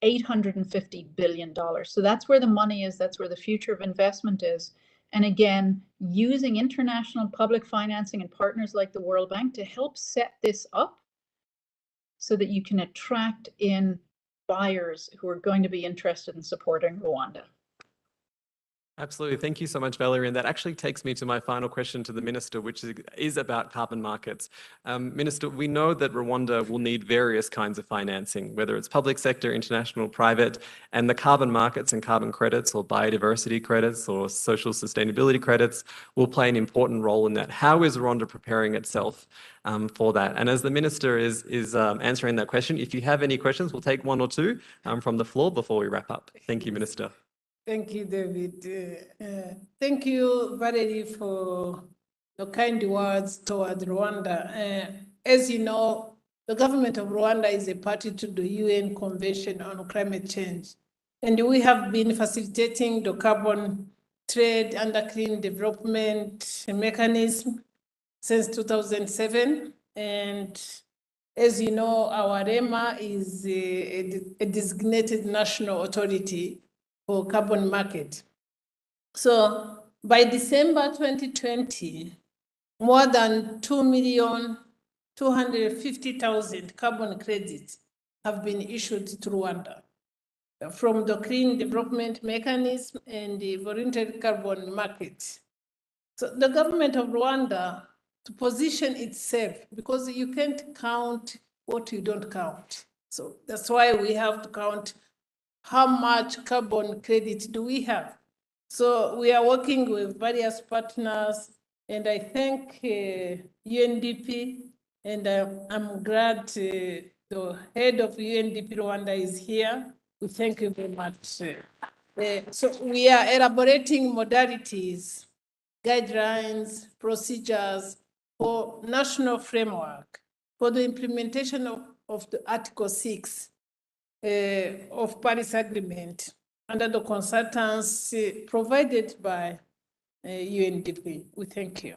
$850 billion. So that's where the money is. That's where the future of investment is. And again, using international public financing and partners like the World Bank to help set this up so that you can attract in buyers who are going to be interested in supporting Rwanda. Absolutely. Thank you so much, Valerie. And that actually takes me to my final question to the Minister, which is about carbon markets. Minister, we know that Rwanda will need various kinds of financing, whether it's public sector, international, private, and the carbon markets and carbon credits or biodiversity credits or social sustainability credits will play an important role in that. How is Rwanda preparing itself for that? And as the Minister is answering that question, if you have any questions, we'll take one or two from the floor before we wrap up. Thank you, Minister. Thank you, David. Thank you, Valerie, for the kind words toward Rwanda. As you know, the government of Rwanda is a party to the UN Convention on Climate Change. And we have been facilitating the carbon trade under clean development mechanism since 2007. And as you know, our REMA is a designated national authority for carbon market. So by December 2020, more than 2,250,000 carbon credits have been issued to Rwanda from the Clean Development Mechanism and the voluntary carbon market. So the government of Rwanda, to position itself, because you can't count what you don't count. So that's why we have to count how much carbon credit do we have. So we are working with various partners, and I thank UNDP, and I'm glad the head of UNDP Rwanda is here. We thank you very much. So we are elaborating modalities, guidelines, procedures for national framework for the implementation of the Article 6 of Paris Agreement under the consultants provided by UNDP. We thank you.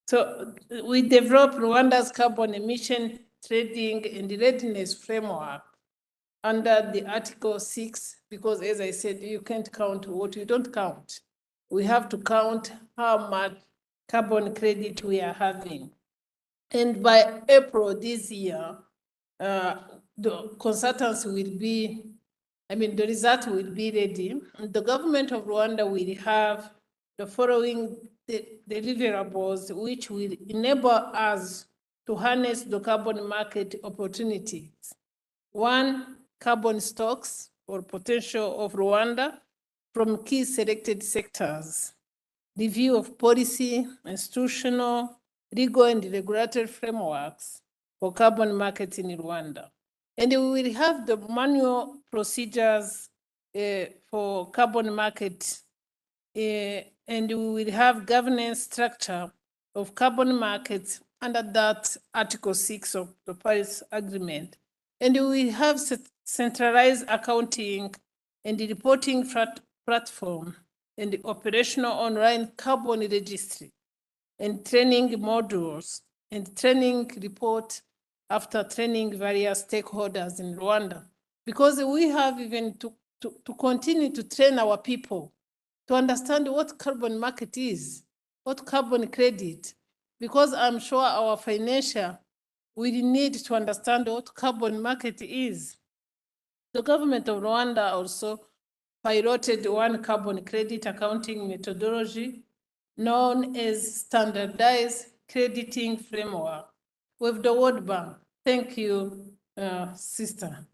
So we developed Rwanda's carbon emission trading and readiness framework under the Article 6, because as I said, you can't count what you don't count. We have to count how much carbon credit we are having. And by April this year, the consultants will be, the result will be ready. The government of Rwanda will have the following deliverables, which will enable us to harness the carbon market opportunities. One, carbon stocks or potential of Rwanda from key selected sectors. Review of policy, institutional, legal and regulatory frameworks for carbon markets in Rwanda. And we will have the manual procedures for carbon market, and we will have governance structure of carbon markets under that Article 6 of the Paris Agreement. And we will have centralized accounting and the reporting platform and the operational online carbon registry and training modules and training report after training various stakeholders in Rwanda, because we have even to continue to train our people to understand what carbon market is. what carbon credit, because I'm sure our financial will need to understand what carbon market is. The government of Rwanda also piloted one carbon credit accounting methodology known as standardized crediting framework with the World Bank. Thank you, sister.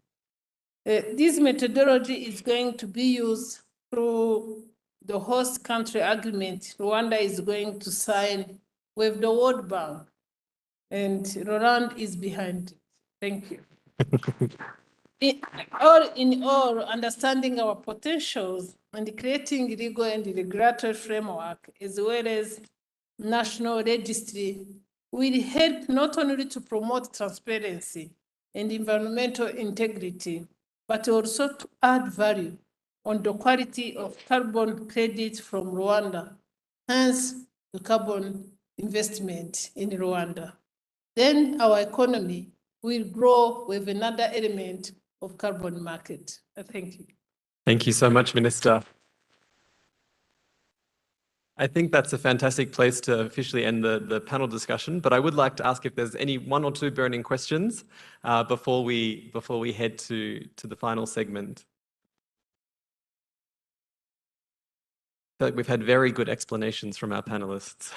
This methodology is going to be used through the host country agreement Rwanda is going to sign with the World Bank, and Roland is behind it. Thank you. In all, understanding our potentials and creating legal and regulatory framework, as well as national registry, will help not only to promote transparency and environmental integrity, but also to add value on the quality of carbon credits from Rwanda, hence the carbon investment in Rwanda. Then our economy will grow with another element of carbon market. Thank you. Thank you so much, Minister. I think that's a fantastic place to officially end the panel discussion, but I would like to ask if there's any one or two burning questions before we head to the final segment. I feel like we've had very good explanations from our panelists.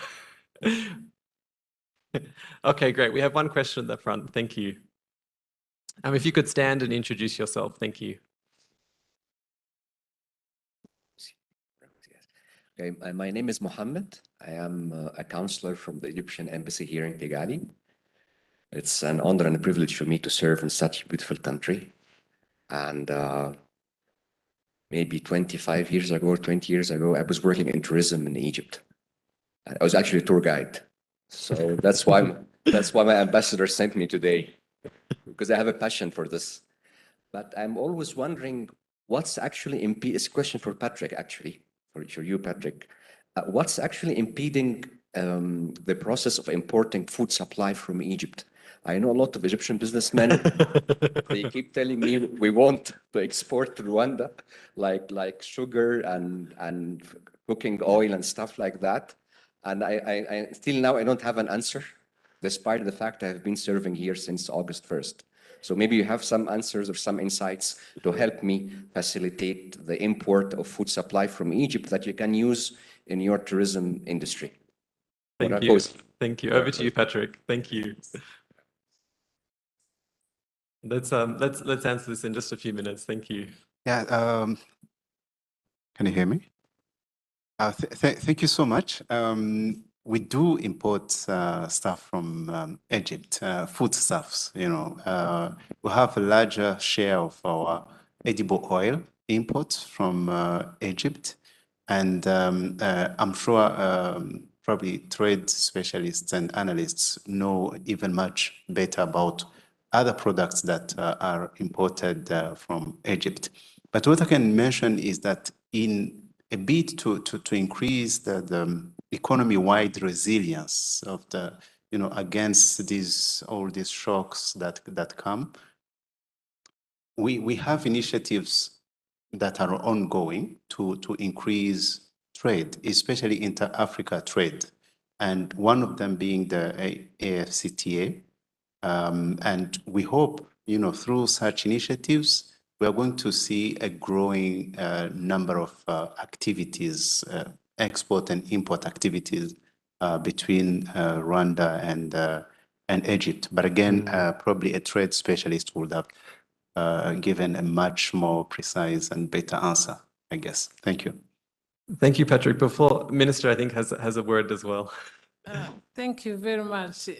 Okay, great. We have one question at the front. Thank you. If you could stand and introduce yourself, thank you. Okay, my name is Mohammed. I am a counselor from the Egyptian embassy here in Kigali. It's an honor and a privilege for me to serve in such a beautiful country. And maybe 25 years ago or 20 years ago, I was working in tourism in Egypt. I was actually a tour guide. So that's why my ambassador sent me today, because I have a passion for this. But I'm always wondering what's actually impeding, it's a question for Patrick actually, for you, Patrick. What's actually impeding the process of importing food supply from Egypt? I know a lot of Egyptian businessmen, they keep telling me we want to export to Rwanda, like sugar and cooking oil and stuff like that. And I still now I don't have an answer, despite the fact I have been serving here since August 1st. So maybe you have some answers or some insights to help me facilitate the import of food supply from Egypt that you can use in your tourism industry. Thank you. Thank you. Over to you, Patrick. Thank you. Let's answer this in just a few minutes. Thank you. Yeah. Can you hear me? Thank you so much. We do import stuff from Egypt, foodstuffs. You know, we have a larger share of our edible oil imports from Egypt, and I'm sure probably trade specialists and analysts know even much better about other products that are imported from Egypt. But what I can mention is that in a bid to increase the economy-wide resilience of the, you know, against all these shocks that come, we have initiatives that are ongoing to increase trade, especially inter-Africa trade, and one of them being the AFCTA. And we hope, you know, through such initiatives, we are going to see a growing number of activities, export and import activities between Rwanda and Egypt. But again, probably a trade specialist would have given a much more precise and better answer, I guess. Thank you. Thank you, Patrick. Before Minister, I think, has a word as well. Thank you very much.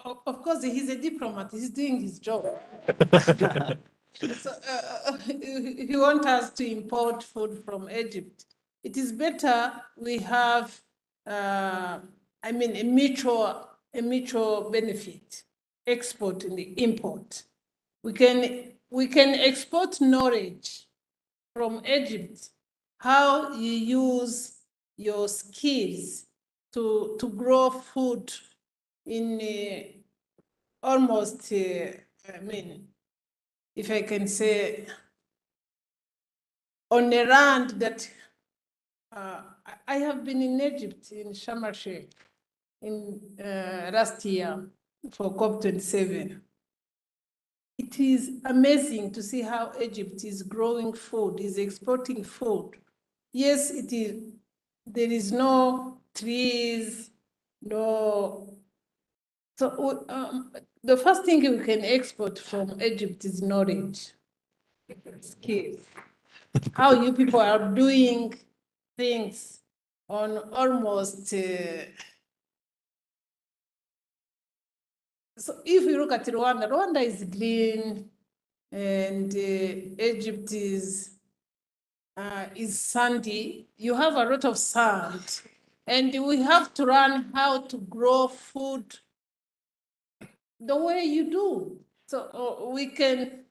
Of course, he's a diplomat. He's doing his job. So, he wants us to import food from Egypt. It is better we have, a mutual benefit, export and import. We can export knowledge from Egypt, how you use your skills to grow food in almost, if I can say, on a land that I have been in Egypt, in Sharm el-Sheikh, in last year for COP27. It is amazing to see how Egypt is growing food, is exporting food. Yes, it is. There is no trees, no. So the first thing we can export from Egypt is knowledge, skills. How you people are doing things on almost. So if you look at Rwanda, Rwanda is green, and Egypt is sandy. You have a lot of sand, and we have to learn how to grow food the way you do. So we can,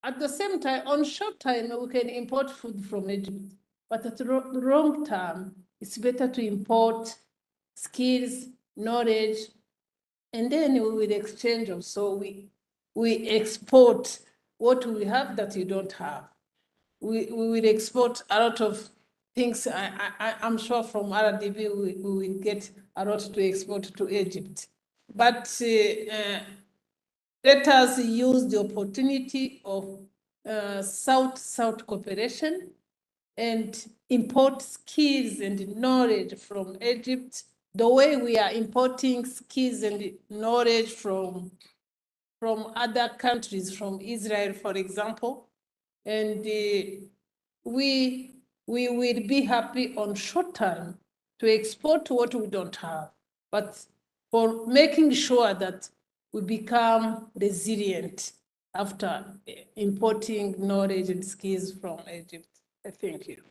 at the same time, on short time, we can import food from Egypt. But at the long term, it's better to import skills, knowledge, and then we will exchange them. So we export what we have that you don't have. We will export a lot of things. I'm sure from RDB we will get a lot to export to Egypt. But let us use the opportunity of South-South cooperation and import skills and knowledge from Egypt, the way we are importing skills and knowledge from other countries, from Israel, for example. And we will be happy on short time to export what we don't have, but for making sure that we become resilient after importing knowledge and skills from Egypt. Thank you.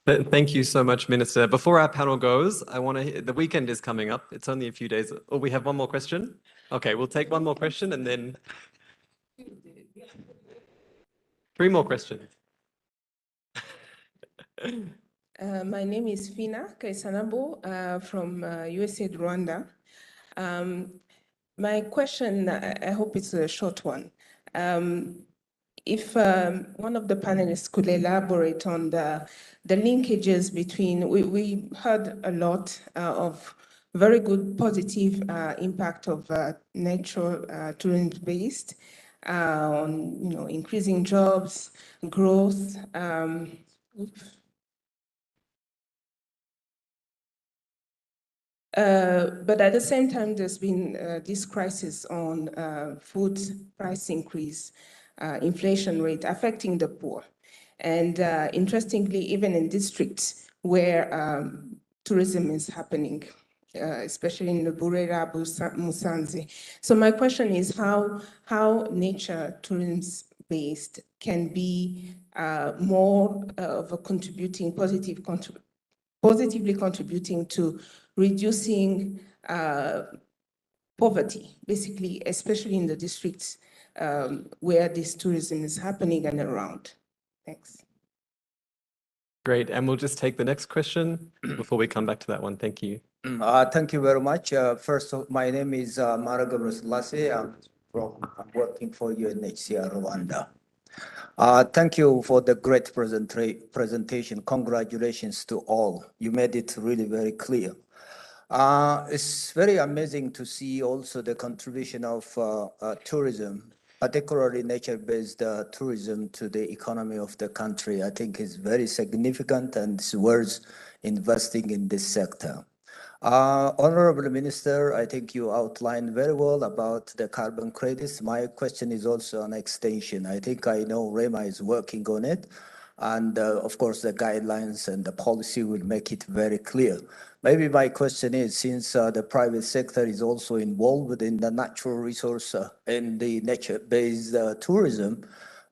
Thank you so much, Minister. Before our panel goes, I want to, the weekend is coming up. It's only a few days. Oh, we have one more question? Okay, we'll take one more question and then 3 more questions. My name is Fina Kaisanabo from USAID Rwanda. My question, I hope it's a short one. If one of the panelists could elaborate on the linkages between, we heard a lot of very good positive impact of natural tourism-based on increasing jobs, growth. But at the same time, there's been this crisis on food price increase, inflation rate affecting the poor. And interestingly, even in districts where tourism is happening, especially in the Burera, Musanze. So my question is how nature tourism-based can be more of a positively contributing to reducing poverty, basically, especially in the districts where this tourism is happening and around. Thanks. Great, and we'll just take the next question before we come back to that one. Thank you. Thank you very much. First, my name is Maragam Selassie. I'm working for UNHCR Rwanda. Thank you for the great presentation. Congratulations to all. You made it really very clear. It's very amazing to see also the contribution of tourism, particularly nature-based tourism to the economy of the country. I think is very significant and it's worth investing in this sector. Honorable Minister, I think you outlined very well about the carbon credits. My question is also an extension. I think I know REMA is working on it. And of course, the guidelines and the policy will make it very clear. Maybe my question is, since the private sector is also involved in the natural resource and the nature-based tourism,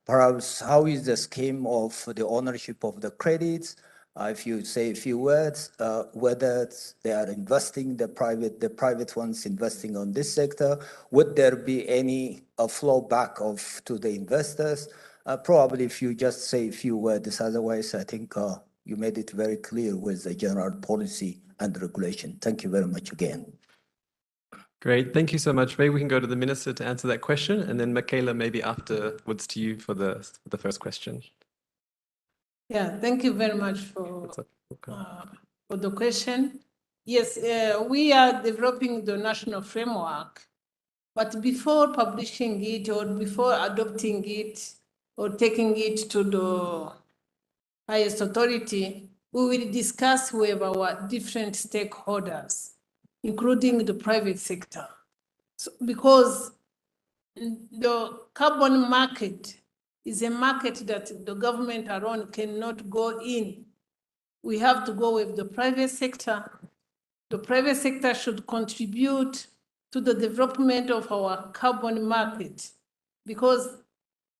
perhaps how is the scheme of the ownership of the credits? If you say a few words, whether they are investing, the private ones investing on this sector, would there be any flow back to the investors? Probably if you just say a few words, otherwise I think you made it very clear with the general policy and regulation. Thank you very much again. Great, thank you so much. Maybe we can go to the Minister to answer that question, and then Michaela, maybe afterwards to you for the first question. Yeah, thank you very much for the question. Yes, we are developing the national framework, but before publishing it or before adopting it or taking it to the highest authority, we will discuss with our different stakeholders, including the private sector. So, because the carbon market is a market that the government alone cannot go in. We have to go with the private sector. The private sector should contribute to the development of our carbon market, because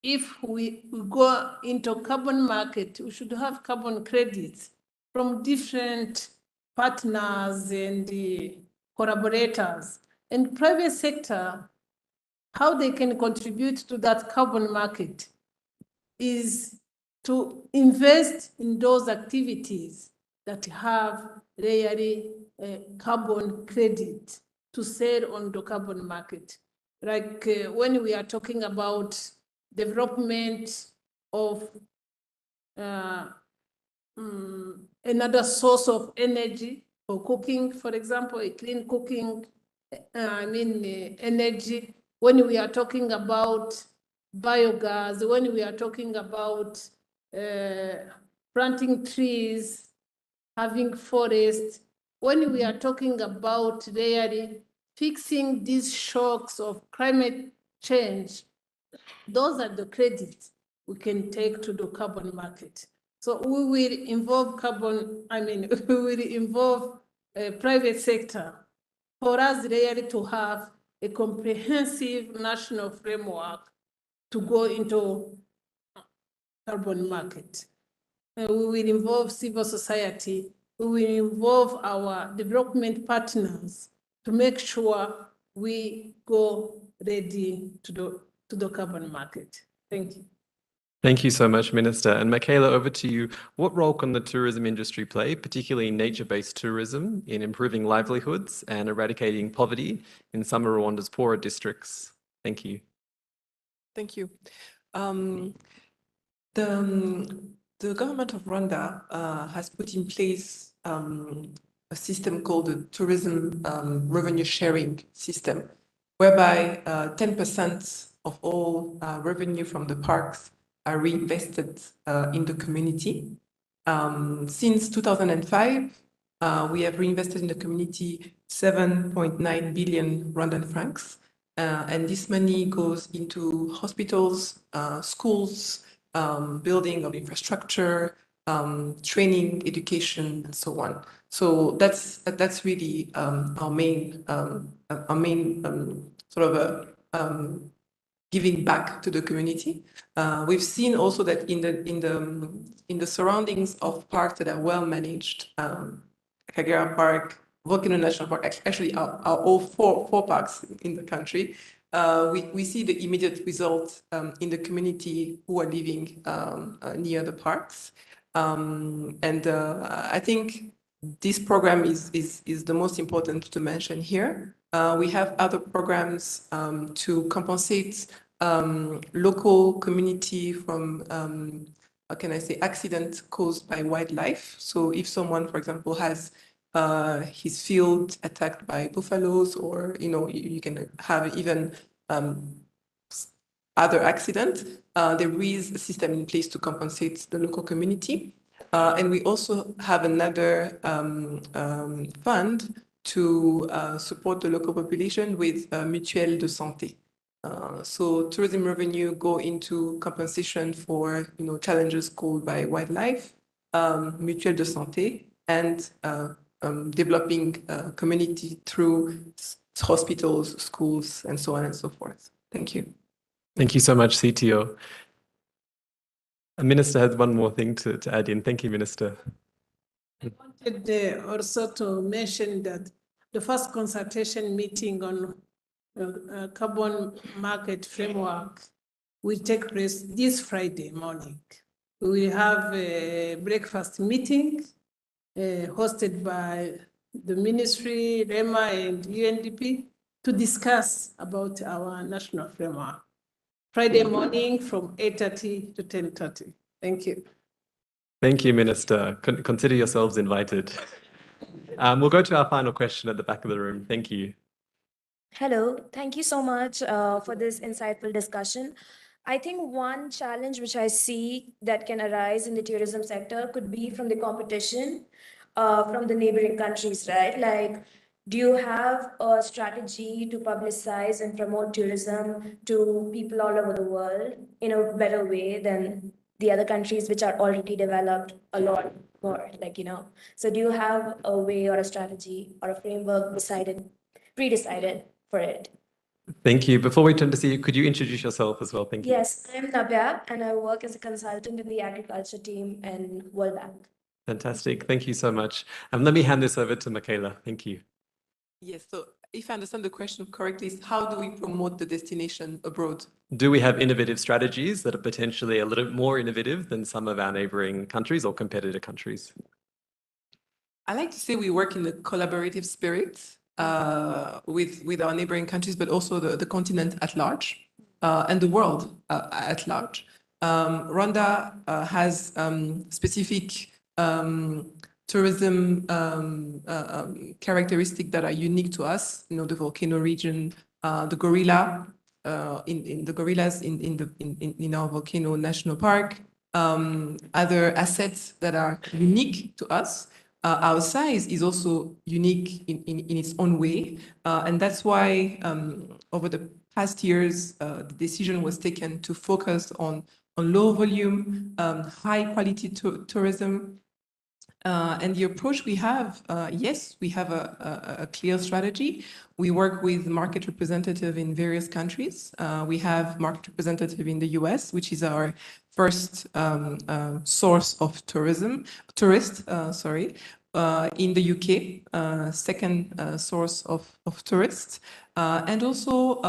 if we go into carbon market, we should have carbon credits from different partners and the collaborators. And private sector, how they can contribute to that carbon market is to invest in those activities that have really carbon credit to sell on the carbon market. Like when we are talking about development of another source of energy for cooking, for example, a clean cooking, energy. When we are talking about biogas, when we are talking about planting trees, having forests, when we are talking about really fixing these shocks of climate change, those are the credits we can take to the carbon market. So we will involve we will involve private sector for us really to have a comprehensive national framework to go into carbon market. We will involve civil society. We will involve our development partners to make sure we go ready to the carbon market. Thank you. Thank you so much, Minister. And Michaela, over to you. What role can the tourism industry play, particularly nature-based tourism, in improving livelihoods and eradicating poverty in some of Rwanda's poorer districts? Thank you. Thank you. The government of Rwanda has put in place a system called the tourism revenue sharing system, whereby 10% of all revenue from the parks are reinvested in the community. Since 2005, we have reinvested in the community 7.9 billion Rwandan francs. And this money goes into hospitals, schools, building of infrastructure, training, education, and so on. So that's really our main sort of giving back to the community. We've seen also that in the surroundings of parks that are well managed, Kagera Park, Volcano National Park, actually are all four parks in the country. We see the immediate result in the community who are living near the parks. I think this program is the most important to mention here. We have other programs to compensate local community from, how can I say, accidents caused by wildlife. So if someone, for example, has his field attacked by buffaloes, or you can have even other accidents, there is a system in place to compensate the local community. And we also have another fund to support the local population with mutuelle de santé. So tourism revenue go into compensation for challenges caused by wildlife, mutuelle de santé, and developing community through hospitals, schools, and so on and so forth. Thank you. Thank you so much, CTO. A minister has one more thing to add in. Thank you, Minister. I wanted also to mention that the first consultation meeting on carbon market framework will take place this Friday morning. We will have a breakfast meeting hosted by the ministry, REMA, and UNDP to discuss about our national framework. Friday morning from 8:30 to 10:30. Thank you. Thank you, Minister. Consider yourselves invited. We'll go to our final question at the back of the room. Thank you. Hello, thank you so much for this insightful discussion. I think one challenge which I see that can arise in the tourism sector could be from the competition from the neighboring countries, right? Like, do you have a strategy to publicize and promote tourism to people all over the world in a better way than the other countries which are already developed a lot more, like, So do you have a way or a strategy or a framework pre-decided for it? Thank you. Before we turn to see you, could you introduce yourself as well? Thank you. Yes, I'm Navya and I work as a consultant in the agriculture team in World Bank. Fantastic. Thank you so much. Let me hand this over to Michaela. Thank you. Yes, so if I understand the question correctly, is how do we promote the destination abroad? Do we have innovative strategies that are potentially a little more innovative than some of our neighboring countries or competitor countries? I like to say we work in a collaborative spirit with our neighboring countries, but also the continent at large and the world at large. Rwanda has specific tourism characteristics that are unique to us. The volcano region, the gorilla, in the gorillas in our volcano national park, other assets that are unique to us. Our size is also unique in its own way. And that's why over the past years, the decision was taken to focus on low volume, high quality tourism. And the approach we have, yes, we have a clear strategy. We work with market representative in various countries. We have market representative in the US, which is our first source of tourists. In the UK, second source of tourists, and also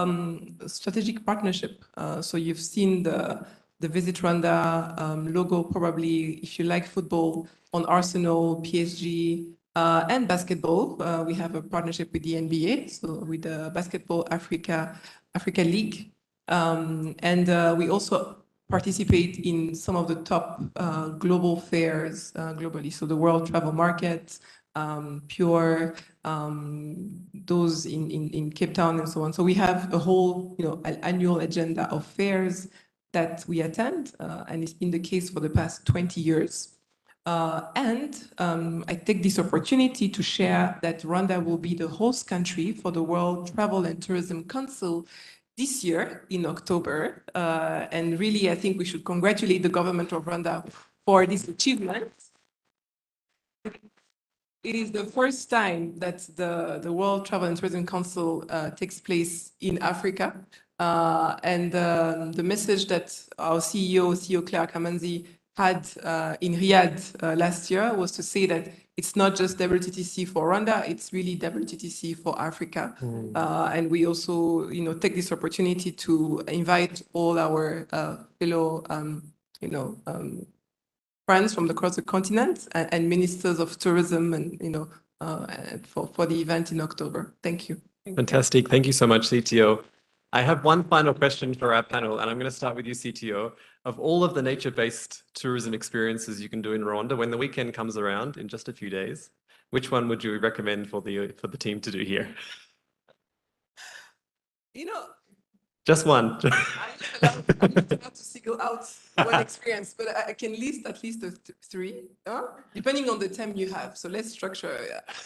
strategic partnership. So you've seen the Visit Rwanda logo, probably, if you like football, on Arsenal, PSG, and basketball. We have a partnership with the NBA, so with the Basketball Africa League. And we also participate in some of the top global fairs globally. So the World Travel Market, Pure, those in Cape Town and so on. So we have a whole annual agenda of fairs that we attend, and it's been the case for the past 20 years. I take this opportunity to share that Rwanda will be the host country for the World Travel and Tourism Council this year in October. And really, I think we should congratulate the government of Rwanda for this achievement. It is the first time that the World Travel and Tourism Council takes place in Africa. And the message that our CEO Claire Kamanzi, had in Riyadh last year was to say that it's not just WTTC for Rwanda, it's really WTTC for Africa. And we also, take this opportunity to invite all our fellow, friends from across the continent and ministers of tourism and, for the event in October. Thank you. Fantastic. Thank you so much, CTO. I have one final question for our panel, and I'm going to start with you, CTO. Of all of the nature-based tourism experiences you can do in Rwanda, when the weekend comes around in just a few days, which one would you recommend for the team to do here? Just one. I'm not allowed to single out one experience, but I can list at least three, depending on the time you have. So let's structure.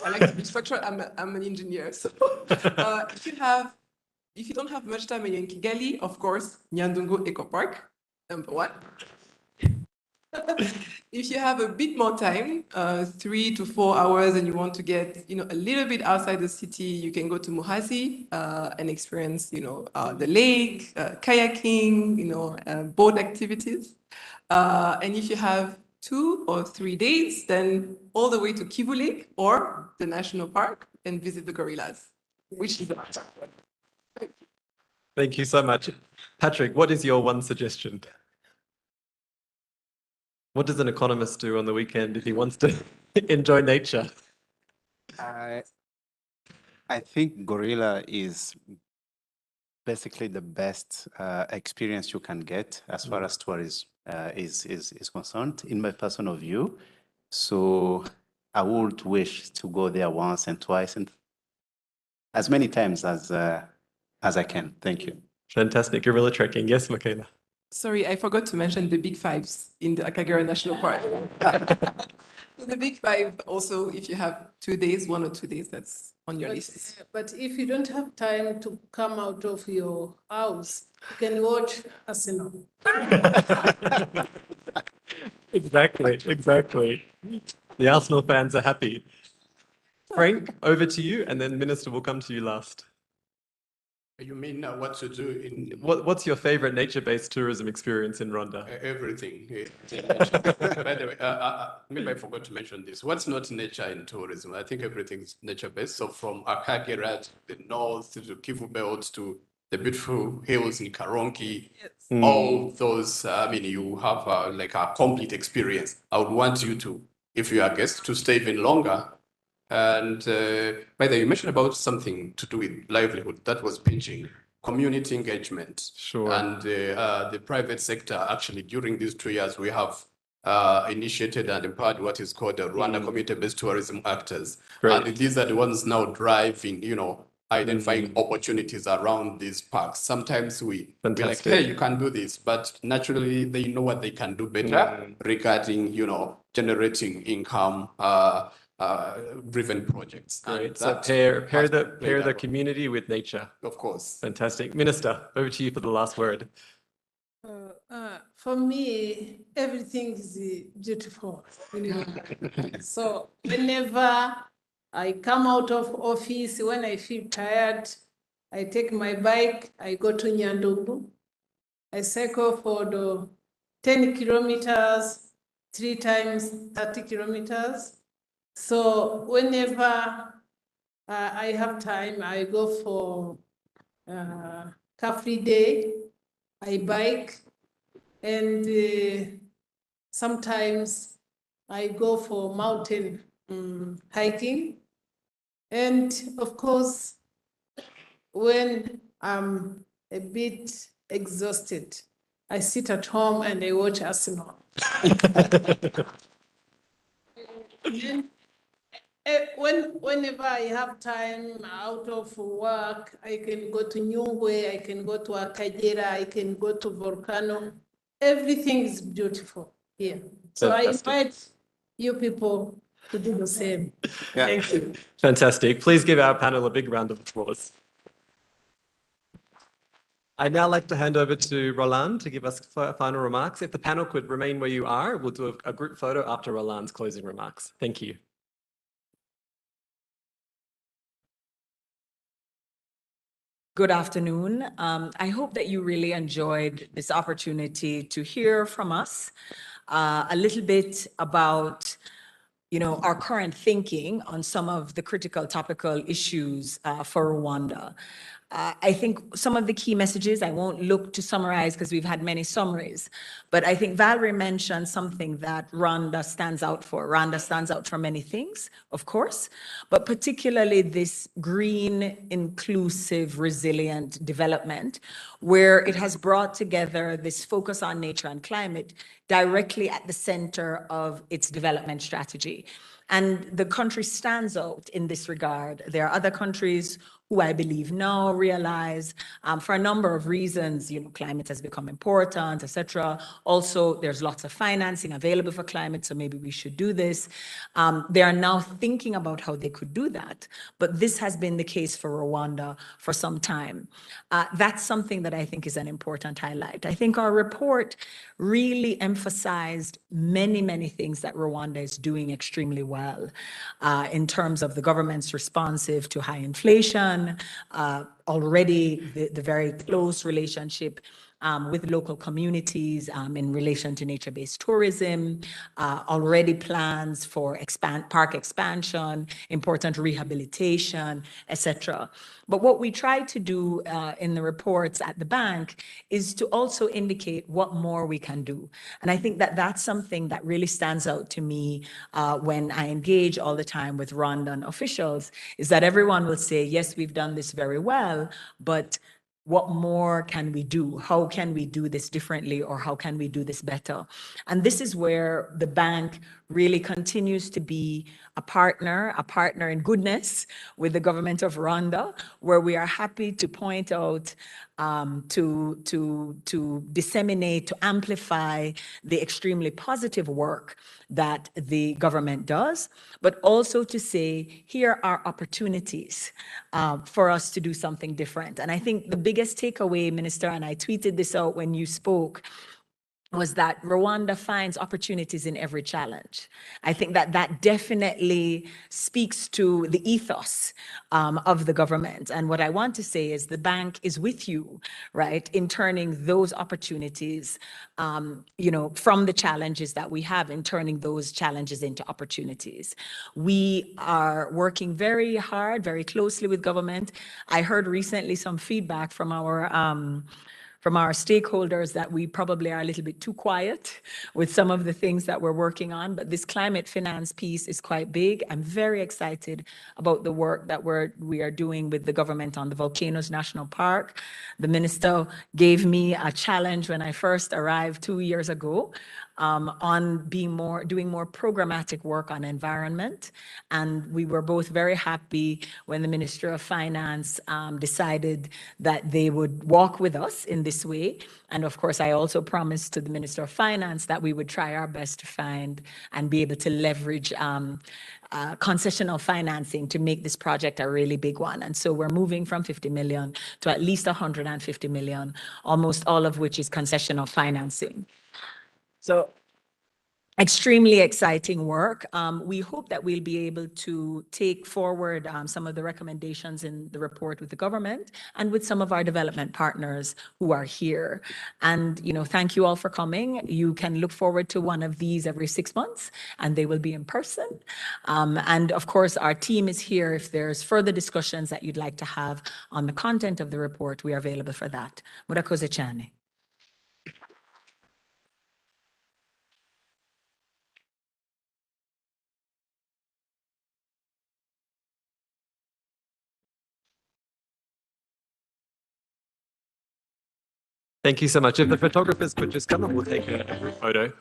I like to be structured. I'm an engineer, so if you don't have much time and you're in Kigali, of course, Nyandungu Eco Park, number one. If you have a bit more time, 3 to 4 hours, and you want to get, a little bit outside the city, you can go to Muhazi and experience, the lake, kayaking, boat activities. And if you have 2 or 3 days, then all the way to Kivu Lake or the national park and visit the gorillas, which is Thank you so much. Patrick, what is your one suggestion? What does an economist do on the weekend if he wants to enjoy nature? I think gorilla is basically the best experience you can get as far as tourism. is concerned, in my personal view. So I would wish to go there once and twice and as many times as I can. Thank you. Fantastic. Guerrilla trekking. Yes, Michaela. Sorry, I forgot to mention the big fives in the Akagera National Park. The big five also, if you have 2 days, 1 or 2 days, that's on your list. But if you don't have time to come out of your house, you can watch Arsenal. Exactly, exactly. The Arsenal fans are happy. Frank, over to you, and then Minister will come to you last. You mean what to do in What's your favorite nature-based tourism experience in Rwanda? everything? By the way, maybe I forgot to mention this. What's not nature in tourism? I think everything's nature-based. So from Akagera to the north to Kivu Belt to the beautiful hills in Karongi, all those, I mean, you have like a complete experience. I would want you to, if you are a guest, to stay even longer. And by the way, you mentioned about something to do with livelihood. That was pinching, community engagement. Sure. And the private sector, actually, during these 2 years, we have initiated and empowered what is called the Rwanda Community-Based Tourism Actors. Great. And these are the ones now driving, identifying opportunities around these parks. Sometimes we're like, Fantastic. hey, you can do this, but naturally they know what they can do better regarding, generating income, driven projects. Great. And So that pair has the played pair a the role. community with nature. Of course. Fantastic. Minister, over to you for the last word. For me, everything is beautiful. So whenever I come out of office, when I feel tired, I take my bike, I go to Nyandugu. I cycle for the 10 kilometers, 3 times 30 kilometers. So whenever I have time, I go for car-free day, I bike, and sometimes I go for mountain hiking. And of course, when I'm a bit exhausted, I sit at home and I watch Arsenal. Whenever I have time out of work, I can go to Nyungwe, I can go to Akagera, I can go to Volcano. Everything is beautiful here. So Fantastic. I invite you people to do the same. Thank you. Fantastic. Please give our panel a big round of applause. I'd now like to hand over to Roland to give us final remarks. If the panel could remain where you are, we'll do a group photo after Roland's closing remarks. Thank you. Good afternoon. I hope that you really enjoyed this opportunity to hear from us a little bit about our current thinking on some of the critical topical issues for Rwanda. I think some of the key messages, I won't look to summarize because we've had many summaries, but I think Valerie mentioned something that Rwanda stands out for. Rwanda stands out for many things, of course, but particularly this green, inclusive, resilient development, where it has brought together this focus on nature and climate directly at the center of its development strategy. And the country stands out in this regard. There are other countries who I believe now realize, for a number of reasons, climate has become important, etc. Also, there's lots of financing available for climate, so maybe we should do this. They are now thinking about how they could do that, but this has been the case for Rwanda for some time. That's something that I think is an important highlight. I think our report really emphasized many, many things that Rwanda is doing extremely well in terms of the government's responsive to high inflation, already the very close relationship with local communities in relation to nature-based tourism, already plans for park expansion, important rehabilitation, etc. But what we try to do in the reports at the bank is to also indicate what more we can do. And I think that that's something that really stands out to me when I engage all the time with Rwandan officials, is that everyone will say, yes, we've done this very well, but what more can we do? How can we do this differently, or how can we do this better? And this is where the bank really continues to be a partner in goodness with the government of Rwanda, where we are happy to point out, to disseminate, to amplify the extremely positive work that the government does, but also to say, here are opportunities for us to do something different. And I think the biggest takeaway, Minister, and I tweeted this out when you spoke, was that Rwanda finds opportunities in every challenge. I think that that definitely speaks to the ethos of the government. And what I want to say is the bank is with you, right, in turning those opportunities, from the challenges that we have, in turning those challenges into opportunities. We are working very hard, very closely with government. I heard recently some feedback from our stakeholders that we probably are a little bit too quiet with some of the things that we're working on, but this climate finance piece is quite big. I'm very excited about the work that we are doing with the government on the Volcanoes National Park. The minister gave me a challenge when I first arrived 2 years ago, on doing more programmatic work on environment. And we were both very happy when the Minister of Finance decided that they would walk with us in this way. And of course, I also promised to the Minister of Finance that we would try our best to find and be able to leverage concessional financing to make this project a really big one. And so we're moving from 50 million to at least 150 million, almost all of which is concessional financing. So extremely exciting work. We hope that we'll be able to take forward some of the recommendations in the report with the government and with some of our development partners who are here. And, thank you all for coming. You can look forward to one of these every 6 months, and they will be in person. And of course, our team is here. If there's further discussions that you'd like to have on the content of the report, we are available for that. Murakoze cyane. Thank you so much. If the photographers could just come and we'll take a group photo.